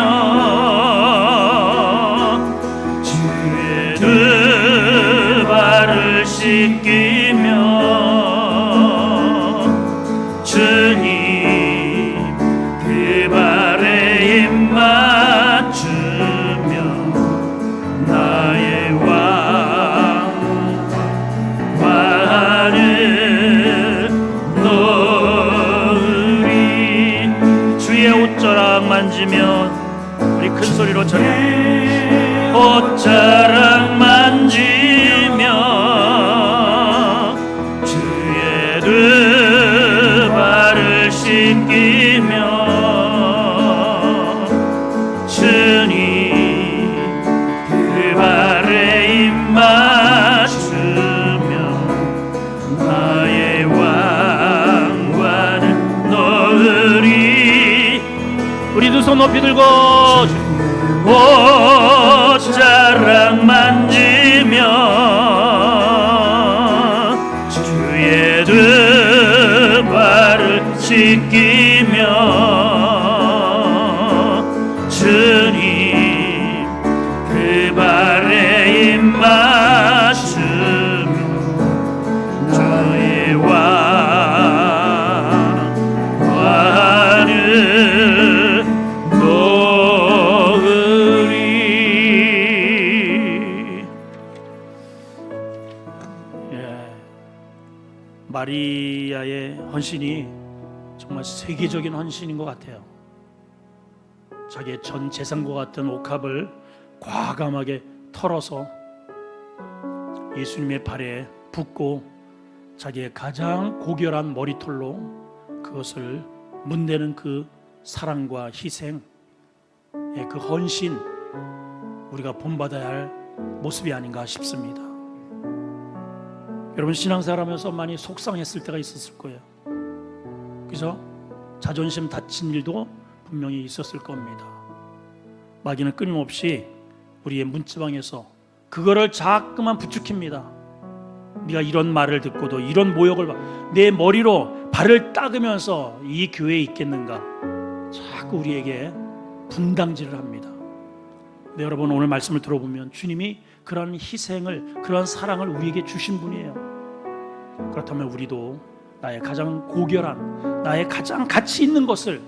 주의 두 발을 씻기며 주님 그 발에 입 맞추며 나의 왕관을 놓으리. 주의 옷자락 만지면 우리 큰 소리로 전해. 옷자락 만지며 주의 두 발을 씻기며 주님 그 발에 입 맞추며 나의 왕관을 놓으리. 우리 두 손 높이 들고 옷자락 만지며 주의 두 발을 씻기며 주님 그 발에 입 맞추며 나의 왕관을 놓으리. 마리아의 헌신이 정말 세계적인 헌신인 것 같아요. 자기의 전 재산과 같은 옥합을 과감하게 털어서 예수님의 발에 붓고 자기의 가장 고결한 머리털로 그것을 문대는 그 사랑과 희생, 그 헌신, 우리가 본받아야 할 모습이 아닌가 싶습니다. 여러분, 신앙생활하면서 많이 속상했을 때가 있었을 거예요. 그래서 자존심 다친 일도 분명히 있었을 겁니다. 마귀는 끊임없이 우리의 문지방에서 그거를 자꾸만 부추깁니다. 네가 이런 말을 듣고도 이런 모욕을 내 머리로 발을 닦으면서 이 교회에 있겠는가, 자꾸 우리에게 분당질을 합니다. 네, 여러분, 오늘 말씀을 들어보면 주님이 그런 희생을, 그런 사랑을 우리에게 주신 분이에요. 그렇다면 우리도 나의 가장 고결한, 나의 가장 가치 있는 것을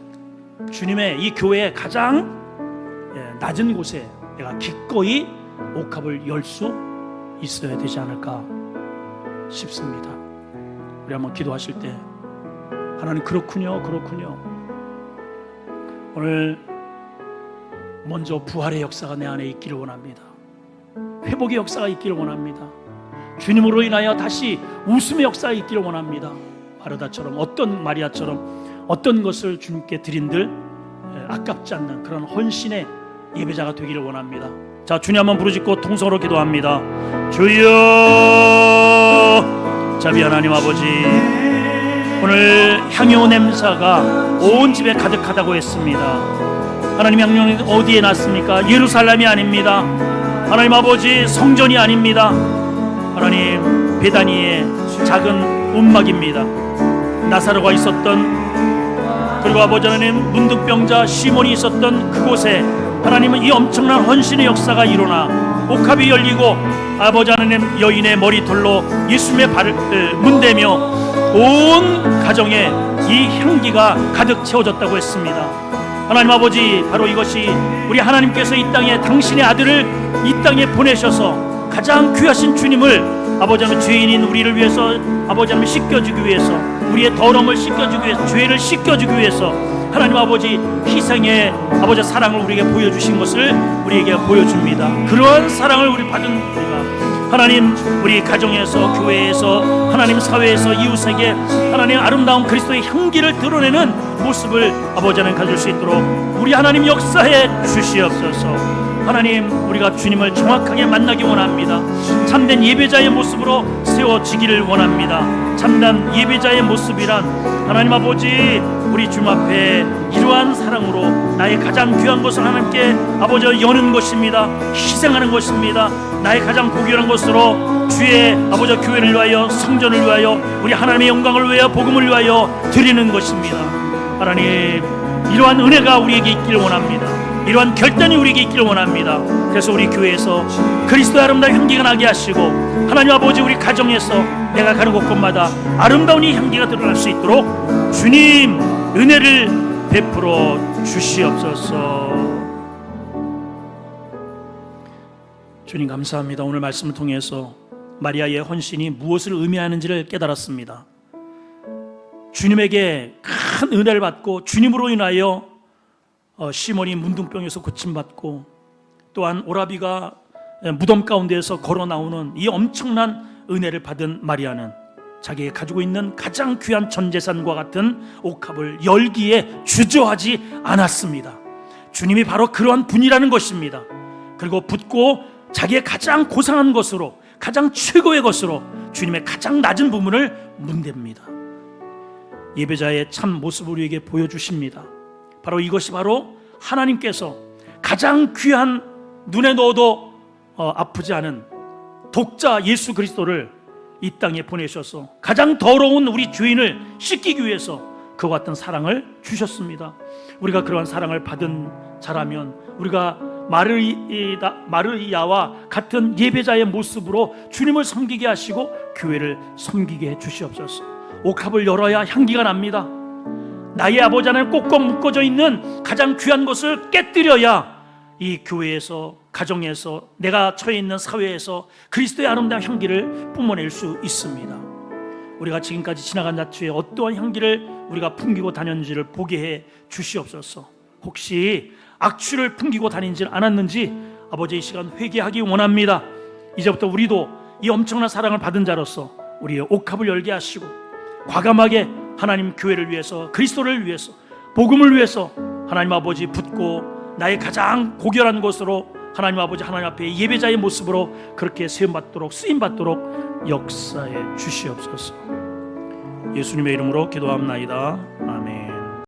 주님의 이 교회의 가장 낮은 곳에 내가 기꺼이 옥합을 열 수 있어야 되지 않을까 싶습니다. 우리 한번 기도하실 때 하나님, 그렇군요. 오늘 먼저 부활의 역사가 내 안에 있기를 원합니다. 회복의 역사가 있기를 원합니다. 주님으로 인하여 다시 웃음의 역사가 있기를 원합니다. 마르다처럼, 마리아처럼 어떤 것을 주님께 드린들 아깝지 않는 그런 헌신의 예배자가 되기를 원합니다. 자, 주님 한번 부르짖고 통성으로 기도합니다. 주여, 자비 하나님 아버지, 오늘 향유 냄새가 온 집에 가득하다고 했습니다. 하나님, 향유는 어디에 났습니까? 예루살렘이 아닙니다. 하나님 아버지, 성전이 아닙니다. 하나님, 베다니의 작은 움막입니다. 나사로가 있었던, 그리고 아버지 하나님, 문둥병자 시몬이 있었던 그곳에 하나님은 이 엄청난 헌신의 역사가 일어나 옥합이 열리고 아버지 하나님, 여인의 머리털로 예수님의 발을 문대며 온 가정에 이 향기가 가득 채워졌다고 했습니다. 하나님 아버지, 바로 이것이 우리 하나님께서 이 땅에 당신의 아들을 이 땅에 보내셔서 가장 귀하신 주님을 아버지 하나님, 죄인인 우리를 위해서 아버지 하나님 씻겨주기 위해서, 우리의 더러움을 씻겨주기 위해서, 죄를 씻겨주기 위해서 하나님 아버지 희생의 아버지 사랑을 우리에게 보여주신 것을 우리에게 보여줍니다. 그러한 사랑을 우리 받은 우리가 하나님, 우리 가정에서, 교회에서, 하나님 사회에서, 이웃에게 하나님 아름다운 그리스도의 향기를 드러내는 모습을 아버지 하나님 가질 수 있도록 우리 하나님 역사해 주시옵소서. 하나님, 우리가 주님을 정확하게 만나기 원합니다. 참된 예배자의 모습으로 세워지기를 원합니다. 참된 예배자의 모습이란 하나님 아버지, 우리 주님 앞에 이러한 사랑으로 나의 가장 귀한 것을 하나님께 아버지 여는 것입니다. 희생하는 것입니다. 나의 가장 고귀한 것으로 주의 아버지 교회를 위하여, 성전을 위하여, 우리 하나님의 영광을 위하여, 복음을 위하여 드리는 것입니다. 하나님, 이러한 은혜가 우리에게 있기를 원합니다. 이러한 결단이 우리에게 있기를 원합니다. 그래서 우리 교회에서 그리스도의 아름다운 향기가 나게 하시고, 하나님 아버지, 우리 가정에서 내가 가는 곳곳마다 아름다운 이 향기가 드러날 수 있도록 주님 은혜를 베풀어 주시옵소서. 주님 감사합니다. 오늘 말씀을 통해서 마리아의 헌신이 무엇을 의미하는지를 깨달았습니다. 주님에게 큰 은혜를 받고 주님으로 인하여 시몬이 문둥병에서 고침받고, 또한 오라비가 무덤 가운데에서 걸어 나오는 이 엄청난 은혜를 받은 마리아는 자기가 가지고 있는 가장 귀한 전 재산과 같은 옥합을 열기에 주저하지 않았습니다. 주님이 바로 그러한 분이라는 것입니다. 그리고 붙고 자기의 가장 고상한 것으로, 가장 최고의 것으로 주님의 가장 낮은 부분을 문댑니다. 예배자의 참 모습을 우리에게 보여주십니다. 바로 이것이 바로 하나님께서 가장 귀한, 눈에 넣어도 아프지 않은 독자 예수 그리스도를 이 땅에 보내셔서 가장 더러운 우리 죄인을 씻기기 위해서 그와 같은 사랑을 주셨습니다. 우리가 그러한 사랑을 받은 자라면 우리가 마르이아와 같은 예배자의 모습으로 주님을 섬기게 하시고 교회를 섬기게 해 주시옵소서. 옥합을 열어야 향기가 납니다. 나의 아버지 하나님 꼭꼭 묶어져 있는 가장 귀한 것을 깨뜨려야 이 교회에서, 가정에서, 내가 처해 있는 사회에서 그리스도의 아름다운 향기를 뿜어낼 수 있습니다. 우리가 지금까지 지나간 자투에 어떠한 향기를 우리가 풍기고 다녔는지를 보게 해 주시옵소서. 혹시 악취를 풍기고 다니지 않았는지 아버지 이 시간 회개하기 원합니다. 이제부터 우리도 이 엄청난 사랑을 받은 자로서 우리의 옥합을 열게 하시고 과감하게 하나님 교회를 위해서, 그리스도를 위해서, 복음을 위해서 하나님 아버지 붙고 나의 가장 고결한 것으로 하나님 아버지 하나님 앞에 예배자의 모습으로 그렇게 세움받도록, 쓰임받도록 역사해 주시옵소서. 예수님의 이름으로 기도합나이다. 아멘.